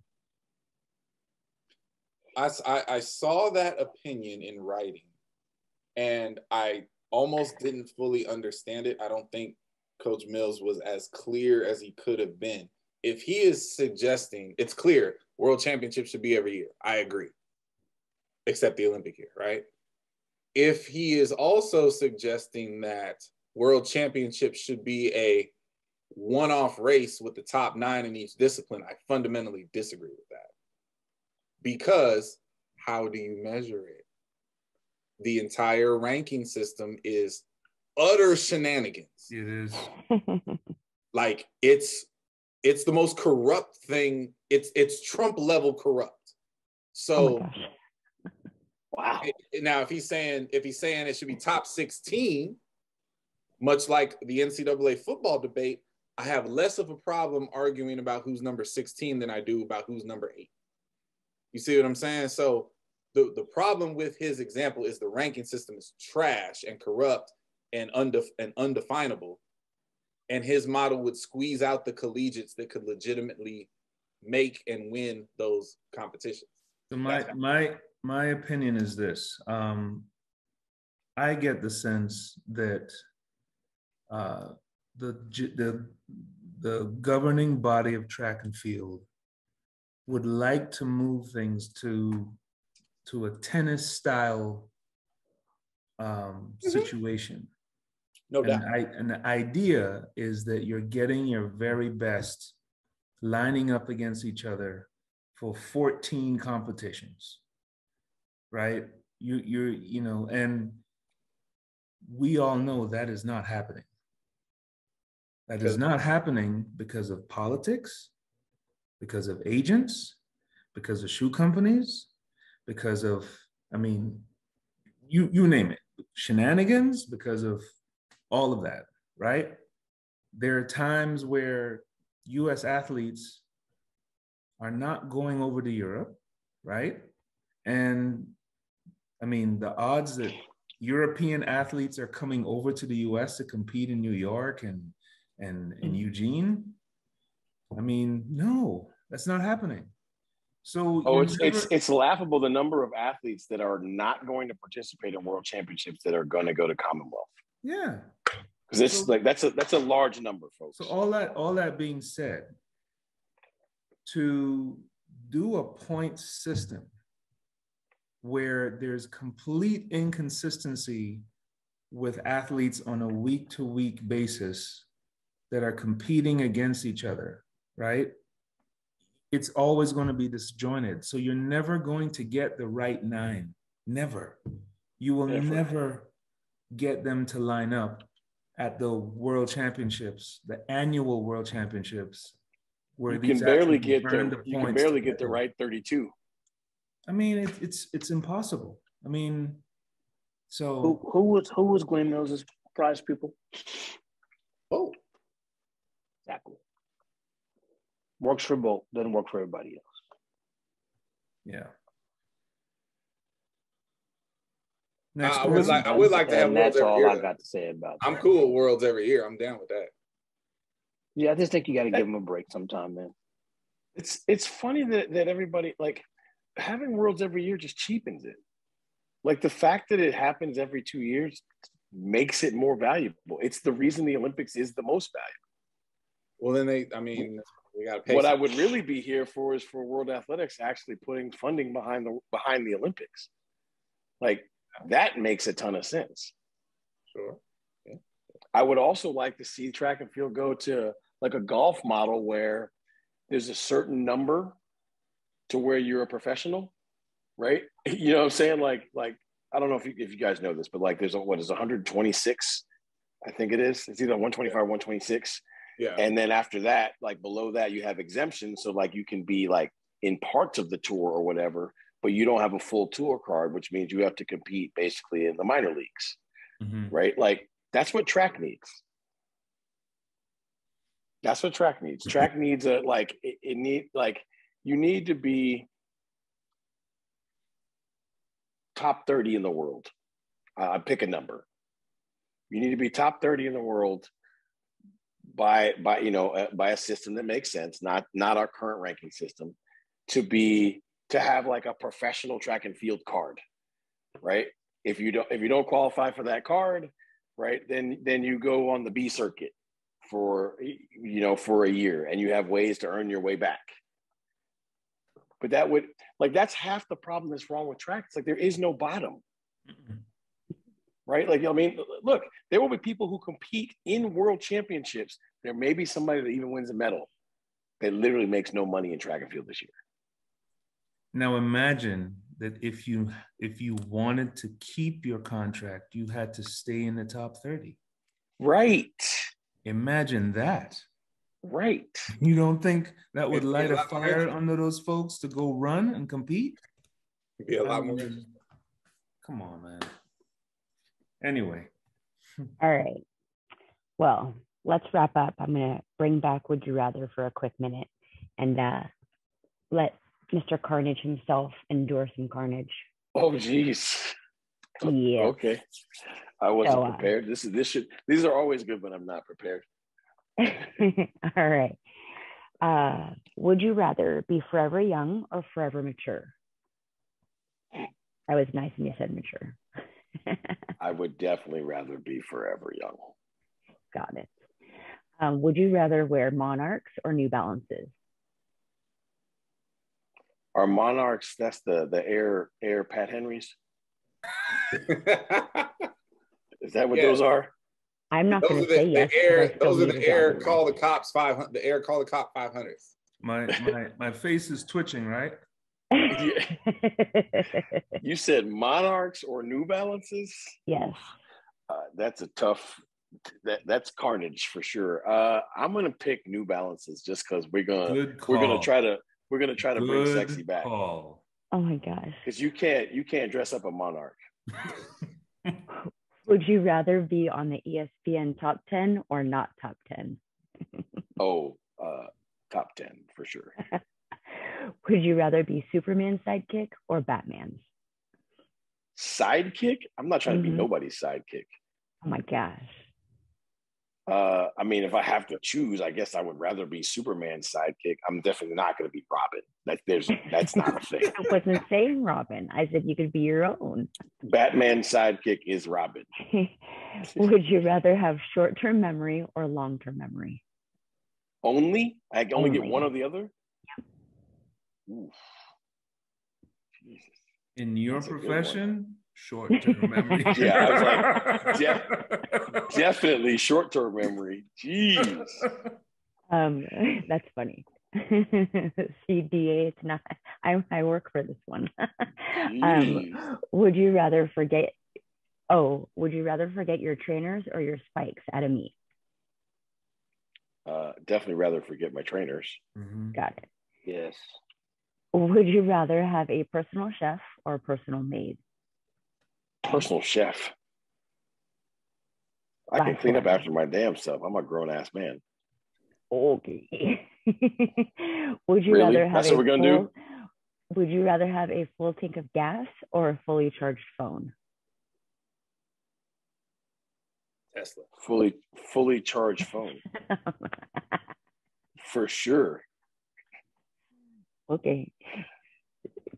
I saw that opinion in writing, and I almost didn't fully understand it. I don't think Coach Mills was as clear as he could have been. If he is suggesting, it's clear, World Championships should be every year. I agree, except the Olympic year, right? If he is also suggesting that World Championships should be a one-off race with the top 9 in each discipline, I fundamentally disagree with that. Because how do you measure it? The entire ranking system is utter shenanigans. It is. Like it's the most corrupt thing. It's Trump level corrupt. So wow. Now if he's saying it should be top 16, much like the NCAA football debate, I have less of a problem arguing about who's number 16 than I do about who's number 8. You see what I'm saying? So the problem with his example is the ranking system is trash and corrupt and undefinable. And his model would squeeze out the collegiates that could legitimately make and win those competitions. So my opinion is this. I get the sense that the governing body of track and field would like to move things to a tennis style situation. No doubt. And the idea is that you're getting your very best lining up against each other for 14 competitions, right? You know, and we all know that is not happening. That is not happening because of politics, because of agents, because of shoe companies, because of, I mean, you name it, shenanigans, because of all of that, right? There are times where US athletes are not going over to Europe, right? And I mean, the odds that European athletes are coming over to the US to compete in New York and Eugene, I mean, no, that's not happening. So it's laughable the number of athletes that are not going to participate in World Championships that are going to go to Commonwealth. Yeah, because it's like that's a large number, folks. So all that being said, to do a point system where there's complete inconsistency with athletes on a week-to-week basis that are competing against each other, right? It's always going to be disjointed. So you're never going to get the right 9. Never. You will never get them to line up at the World Championships, the annual World Championships, where you can barely get the right 32. I mean, it's impossible. I mean, so who was Glenn Mills' prize pupil? Oh, exactly. Works for both, doesn't work for everybody else. Yeah. I would like to have Worlds every year. That's all I got to say about that. I'm cool with Worlds every year. I'm down with that. Yeah, I just think you got to give them a break sometime, man. It's funny that everybody, like, having worlds every year just cheapens it. Like the fact that it happens every 2 years makes it more valuable. It's the reason the Olympics is the most valuable. Well, then we got to pay. What I would really be here for is for World Athletics actually putting funding behind the Olympics. Like that makes a ton of sense. Sure. Yeah. I would also like to see track and field go to like a golf model where there's a certain number to where you're a professional, right? You know what I'm saying? Like I don't know if you guys know this, but like there's 126, I think it is. It's either 125 or 126. Yeah. And then after that, like below that, you have exemptions. So like you can be like in parts of the tour or whatever, but you don't have a full tour card, which means you have to compete basically in the minor leagues, right? Like that's what track needs. That's what track needs. Track needs you need to be top 30 in the world. Pick a number. You need to be top 30 in the world by a system that makes sense, not our current ranking system, to have like a professional track and field card, right? If you don't qualify for that card, right, then you go on the B circuit for a year, and you have ways to earn your way back. But that's half the problem that's wrong with track. It's like there is no bottom. Right? Like, I mean, look, there will be people who compete in world championships. There may be somebody that even wins a medal that literally makes no money in track and field this year. Now imagine that if you wanted to keep your contract, you had to stay in the top 30. Right. Imagine that. Right. You don't think that would light a fire under those folks to go run and compete? It'd be a lot more. Come on, man. Anyway. All right. Well, let's wrap up. I'm going to bring back Would You Rather for a quick minute and let Mr. Carnage himself endure some carnage. Oh, geez. Yeah. Okay. I wasn't prepared. These are always good when I'm not prepared. All right. Would you rather be forever young or forever mature? I was nice and you said mature. I would definitely rather be forever young. Got it. Would you rather wear Monarchs or New Balances? Are Monarchs, that's the Air Pat Henrys? Is that what those are? I'm not going to say yes. Those are the Air Call the Cops 500. The Air Call the Cop 500s. My face is twitching, right? You said Monarchs or New Balances? Yes. That's a tough. That's Carnage for sure. I'm gonna pick New Balances just because we're gonna try to bring sexy back. Oh my gosh! Because you can't dress up a Monarch. Would you rather be on the ESPN top 10 or not top 10? Top 10 for sure. Would you rather be Superman's sidekick or Batman's? Sidekick? I'm not trying to be nobody's sidekick. Oh my gosh. I mean, if I have to choose, I guess I would rather be Superman's sidekick. I'm definitely not going to be Robin. That's not a thing. I wasn't saying Robin. I said you could be your own. Batman's sidekick is Robin. Would you rather have short-term memory or long-term memory? Only? I can only get one or the other? Yeah. Oof. Jesus. In your profession, short-term memory. Yeah, I was like, definitely short-term memory. Jeez. That's funny. CDA, it's not. I work for this one. Would you rather forget your trainers or your spikes at a meet? Definitely rather forget my trainers. Got it. Yes. Would you rather have a personal chef or a personal maid? Personal chef. I can clean up after my damn self. I'm a grown-ass man. Okay. Would you really? rather have That's what we're gonna do? Would you rather have a full tank of gas or a fully charged phone? Tesla. Fully charged phone. For sure. Okay.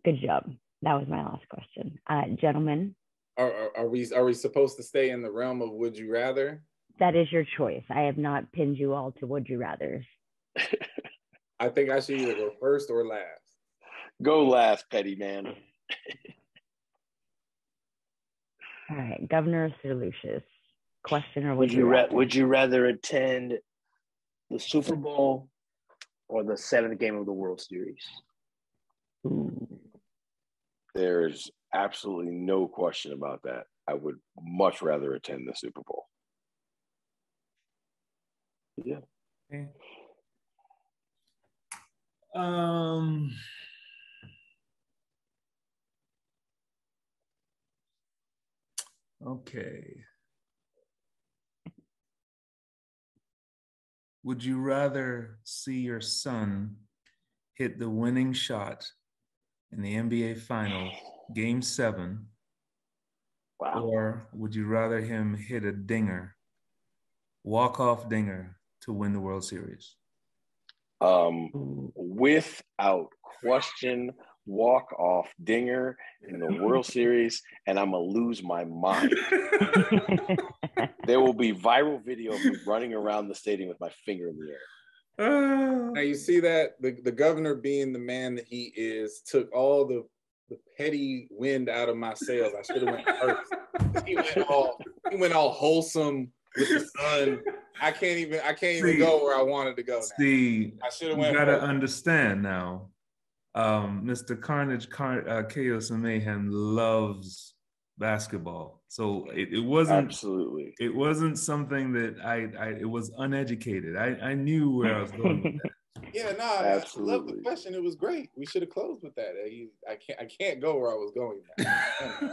Good job. That was my last question. Gentlemen. Are we supposed to stay in the realm of would you rather? That is your choice. I have not pinned you all to would you rather. I think I should either go first or last. Go last, petty man. All right, Governor Sir Lucious. Question or would you rather attend the Super Bowl or the 7th game of the World Series? Ooh. There's absolutely no question about that. I would much rather attend the Super Bowl. Yeah. Okay. Would you rather see your son hit the winning shot in the NBA Finals, Game 7, wow, or would you rather him hit a dinger, walk-off dinger to win the World Series? Without question, walk-off dinger in the World Series, and I'm going to lose my mind. There will be viral video of me running around the stadium with my finger in the air. Now you see that the governor, being the man that he is, took all the petty wind out of my sails. I should have went first. He went all wholesome with the sun. I can't even go where I wanted to go now. See, I should have went. You gotta first. understand now. Mr. Carnage, Chaos and Mayhem loves basketball, so it wasn't absolutely. It wasn't something that it was uneducated. I knew where I was going with that. Yeah, no, I love the question. It was great. We should have closed with that. I can't go where I was going now.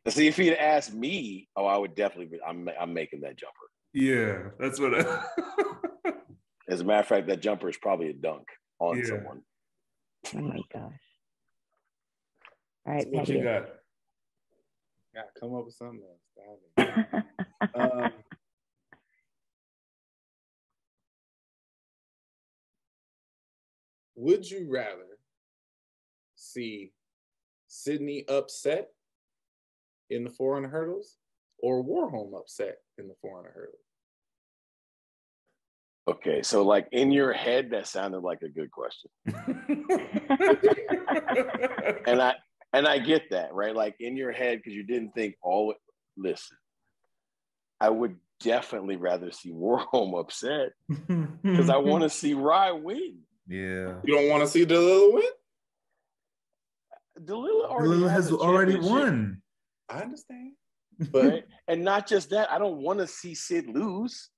See, if he'd asked me, I would definitely. I'm making that jumper. Yeah, that's what. As a matter of fact, that jumper is probably a dunk on someone. Oh my gosh! All right, what you got? Gotta come up with something else. Would you rather see Sydney upset in the 400 hurdles or Warholm upset in the 400 hurdles? Okay, so like in your head, that sounded like a good question. And I get that, right? Like in your head, because you didn't think listen, I would definitely rather see Warholm upset because I want to see Rye win. Yeah. You don't want to see Delilah win? Delilah has already won. I understand. But right? And not just that, I don't want to see Sid lose.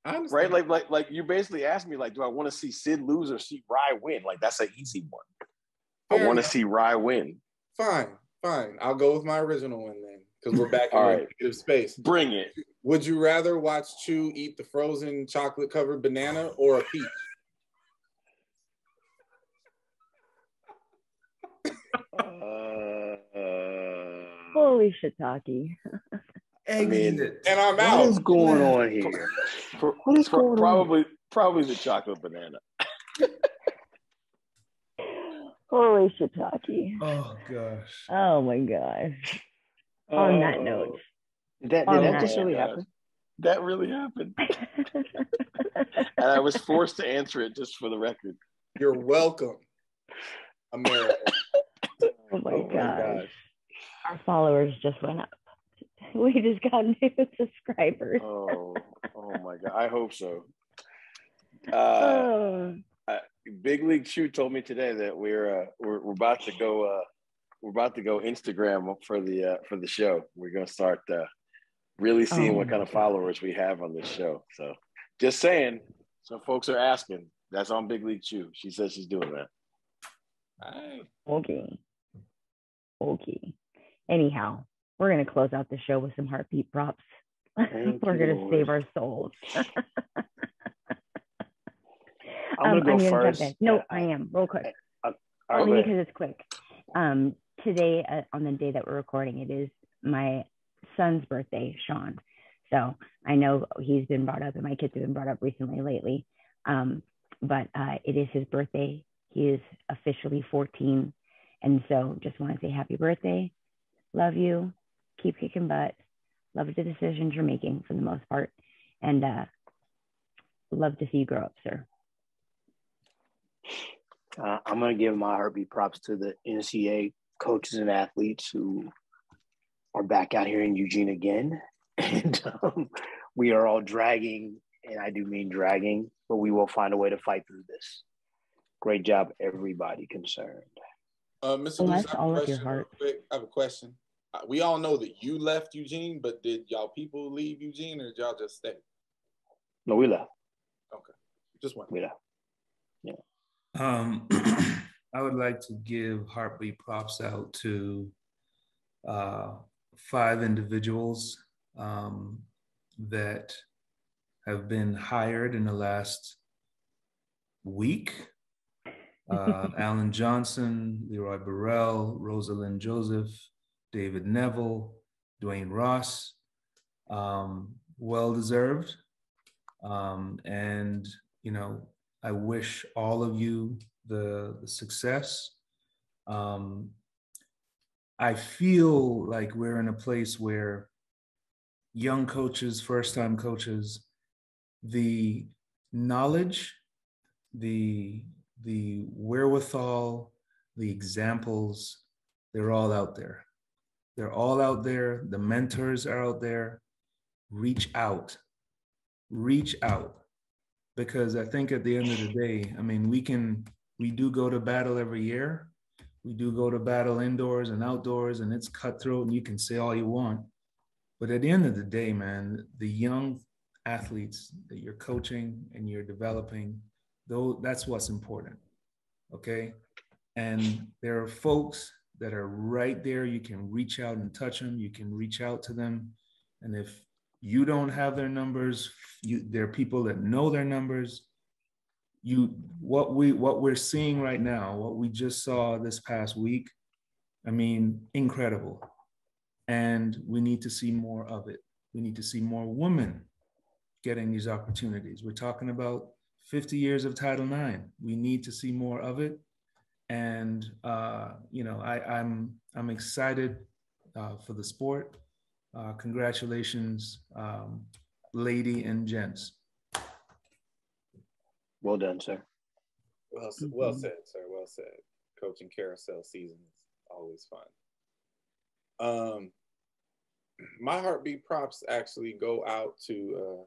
I understand. Right? Like you basically asked me, like, do I want to see Sid lose or see Rye win? Like, that's an easy one. I want to see Rye win. Fine. I'll go with my original one then, because we're back in the negative space. Bring it. Would you rather watch Chew eat the frozen chocolate-covered banana or a peach? Holy shiitake. I mean, and I'm out. What is going on here? What is going on? Probably the chocolate banana. Holy shiitake. Oh gosh. Oh my gosh. On that note. Did that just really happen? That really happened. And I was forced to answer it just for the record. You're welcome, America. Oh my gosh. Our followers just went up. We just got new subscribers. Oh my God. I hope so. Big League Chew told me today that we're about to go Instagram for the show. We're gonna start really seeing what kind of followers we have on this show. So just saying, some folks are asking. That's on Big League Chew. She says she's doing that. Okay. Anyhow, we're going to close out the show with some heartbeat props. We're going to save our souls. I'm going to go first. No, I am. Real quick. Only because it's quick. Today, on the day that we're recording, it is my son's birthday, Sean. So I know he's been brought up and my kids have been brought up lately. But it is his birthday. He is officially 14. And so just want to say happy birthday. Love you. Keep kicking butt. Love the decisions you're making for the most part. And love to see you grow up, sir. I'm going to give my heartbeat props to the NCAA coaches and athletes who are back out here in Eugene again. And we are all dragging, and I do mean dragging, but we will find a way to fight through this. Great job, everybody concerned. Mr. Bless Lucious, all of your heart. I have a question. We all know that you left Eugene, but did y'all people leave Eugene, or did y'all just stay? No, we left. Okay, just one. We left. Yeah. I would like to give heartbeat props out to 5 individuals that have been hired in the last week. Alan Johnson, Leroy Burrell, Rosalind Joseph, David Neville, Dwayne Ross, well-deserved. And, you know, I wish all of you the success. I feel like we're in a place where young coaches, first-time coaches, the knowledge, the wherewithal, the examples, they're all out there. They're all out there. The mentors are out there. Reach out. Reach out. Because I think at the end of the day, I mean, we do go to battle every year. We do go to battle indoors and outdoors, and it's cutthroat, and you can say all you want. But at the end of the day, man, the young athletes that you're coaching and you're developing, that's what's important, okay? And there are folks that are right there. You can reach out and touch them. You can reach out to them. And if you don't have their numbers, there are people that know their numbers. What we're seeing right now, what we just saw this past week, I mean, incredible. And we need to see more of it. We need to see more women getting these opportunities. We're talking about 50 years of Title IX. We need to see more of it. And you know, I'm excited for the sport. Congratulations, lady and gents. Well done, sir. Well said, sir. Well said. Coaching carousel season is always fun. My heartbeat props actually go out to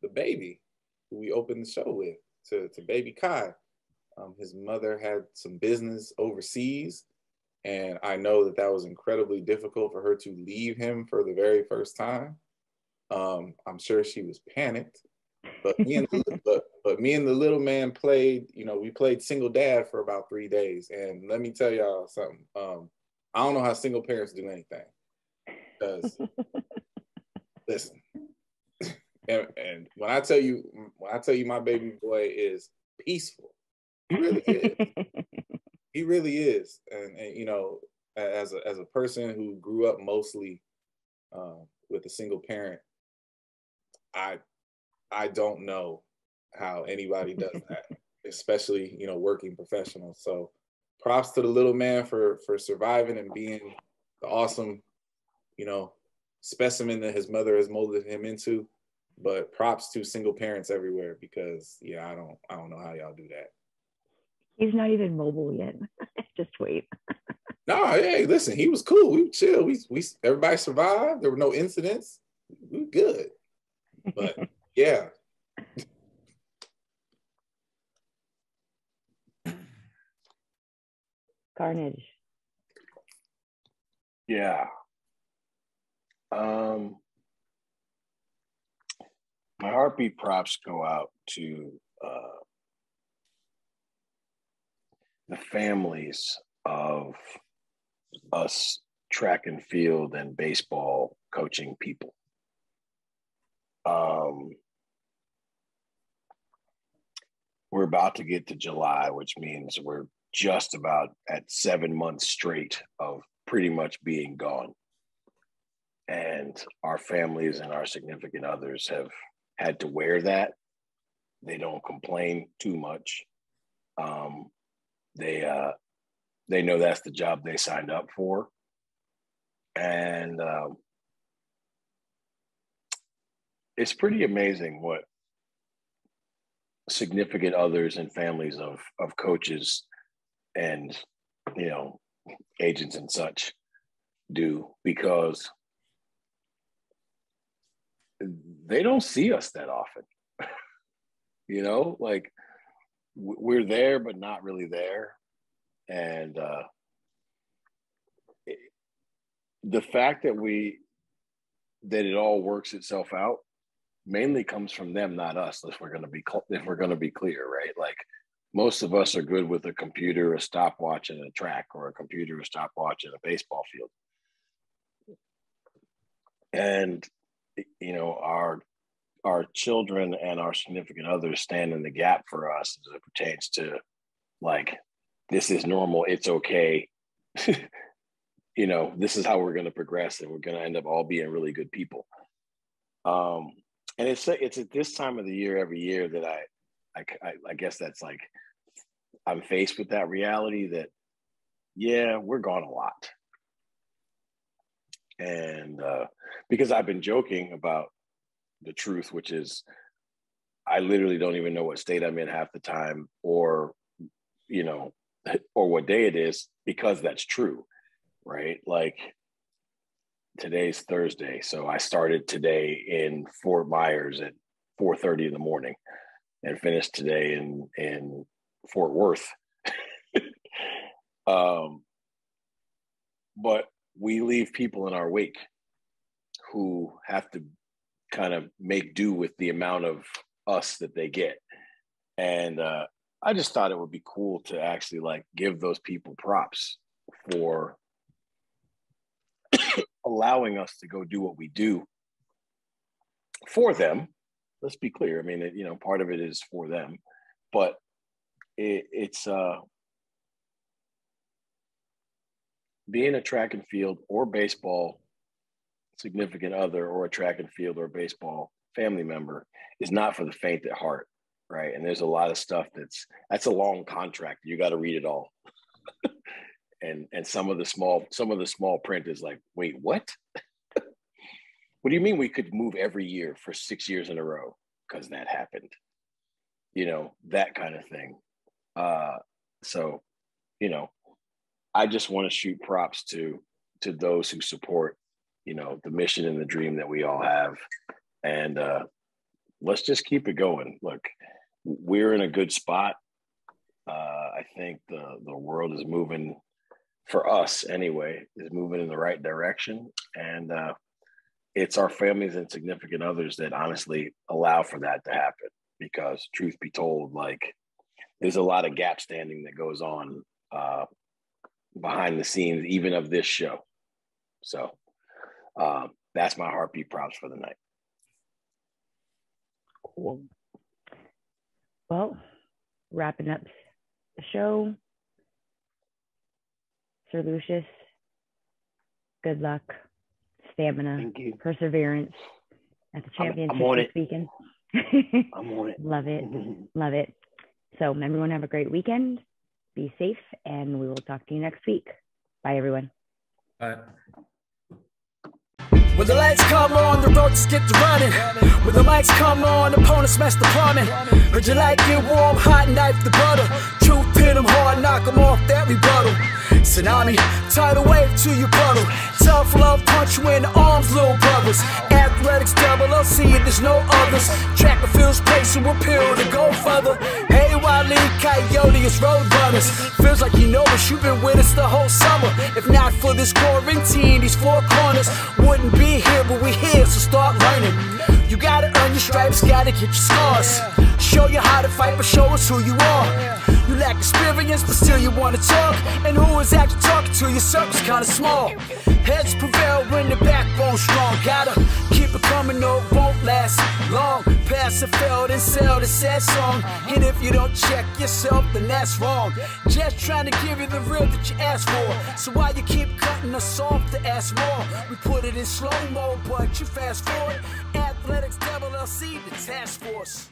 the baby who we opened the show with, to baby Kai. His mother had some business overseas, and I know that was incredibly difficult for her to leave him for the very first time. I'm sure she was panicked, but me and the little man played, you know, we played single dad for about 3 days. And let me tell y'all something. I don't know how single parents do anything, because listen, and when I tell you my baby boy is peaceful, he really is. He really is. And you know, as a person who grew up mostly with a single parent, I don't know how anybody does that, especially, you know, working professionals. So props to the little man for surviving and being the awesome, you know, specimen that his mother has molded him into. But props to single parents everywhere, because yeah, I don't know how y'all do that. He's not even mobile yet. Just wait. No, hey, listen, he was cool. We chill. We everybody survived. There were no incidents. We were good. But yeah. Carnage. Yeah. My heartbeat props go out to the families of us track and field and baseball coaching people. We're about to get to July, which means we're just about at 7 months straight of pretty much being gone. And our families and our significant others have had to wear that. They don't complain too much. they know that's the job they signed up for. And it's pretty amazing what significant others and families of coaches and, you know, agents and such do, because they don't see us that often. You know, like we're there, but not really there. And the fact that it all works itself out mainly comes from them, not us. If we're going to be clear, right? Like most of us are good with a computer, a stopwatch, and a track, or a computer, a stopwatch, and a baseball field. And you know, our children and our significant others stand in the gap for us as it pertains to, like, this is normal, it's okay. You know, this is how we're going to progress, and we're going to end up all being really good people. And it's at this time of the year every year that I guess that's like, I'm faced with that reality that, yeah, we're gone a lot. And because I've been joking about the truth, which is I literally don't even know what state I'm in half the time, or, you know, or what day it is, because that's true, right? Like today's Thursday. So I started today in Fort Myers at 4:30 in the morning and finished today in Fort Worth. But we leave people in our wake who have to kind of make do with the amount of us that they get. And I just thought it would be cool to actually like give those people props for allowing us to go do what we do for them. Let's be clear. I mean, you know, part of it is for them, but it's being a track and field or baseball significant other, or a track and field or baseball family member, is not for the faint at heart, right? And there's a lot of stuff that's a long contract. You got to read it all. and some of the small print is like, wait, what? What do you mean we could move every year for 6 years in a row? Because that happened, you know, that kind of thing. So, you know, I just want to shoot props to those who support, you know, the mission and the dream that we all have. And let's just keep it going. Look, we're in a good spot. I think the world is moving, for us anyway, is moving in the right direction. And it's our families and significant others that honestly allow for that to happen. Because truth be told, like, there's a lot of gap standing that goes on behind the scenes, even of this show. So that's my heartbeat props for the night. Cool. Well, wrapping up the show, Sir Lucious, good luck, stamina, perseverance at the championship this weekend. I'm on it. Love it. Love it. So everyone have a great weekend. Be safe, and we will talk to you next week. Bye, everyone. Bye. When the lights come on, the road just get to running. When the mics come on, opponents smash the plumbing. Heard you like it warm, hot, knife the butter. Truth hit them hard, knock them off that rebuttal. Tsunami, tidal wave to your puddle. Tough love, punch you in the arms, little brothers. Athletics, LLC, there's no others. Track and field's pacing, we'll peel to go further. Hey, Wile E. Coyote, it's road runners. Feels like you know us, you've been with us the whole summer. If not for this quarantine, these four corners wouldn't be here, but we here, so start learning. You gotta earn your stripes, gotta get your scars. Show you how to fight, but show us who you are. You lack experience, but still you wanna talk. And who is actually talking to? Your circle's kinda small. Heads prevail when the backbone's strong. Gotta keep it coming, no, it won't last long. Pass and fail, then sell the sad song. And if you don't check yourself, then that's wrong. Just trying to give you the real that you asked for. So why you keep cutting us off to ask more? We put it in slow-mo, but you fast forward. Athletics, LLC, the task force.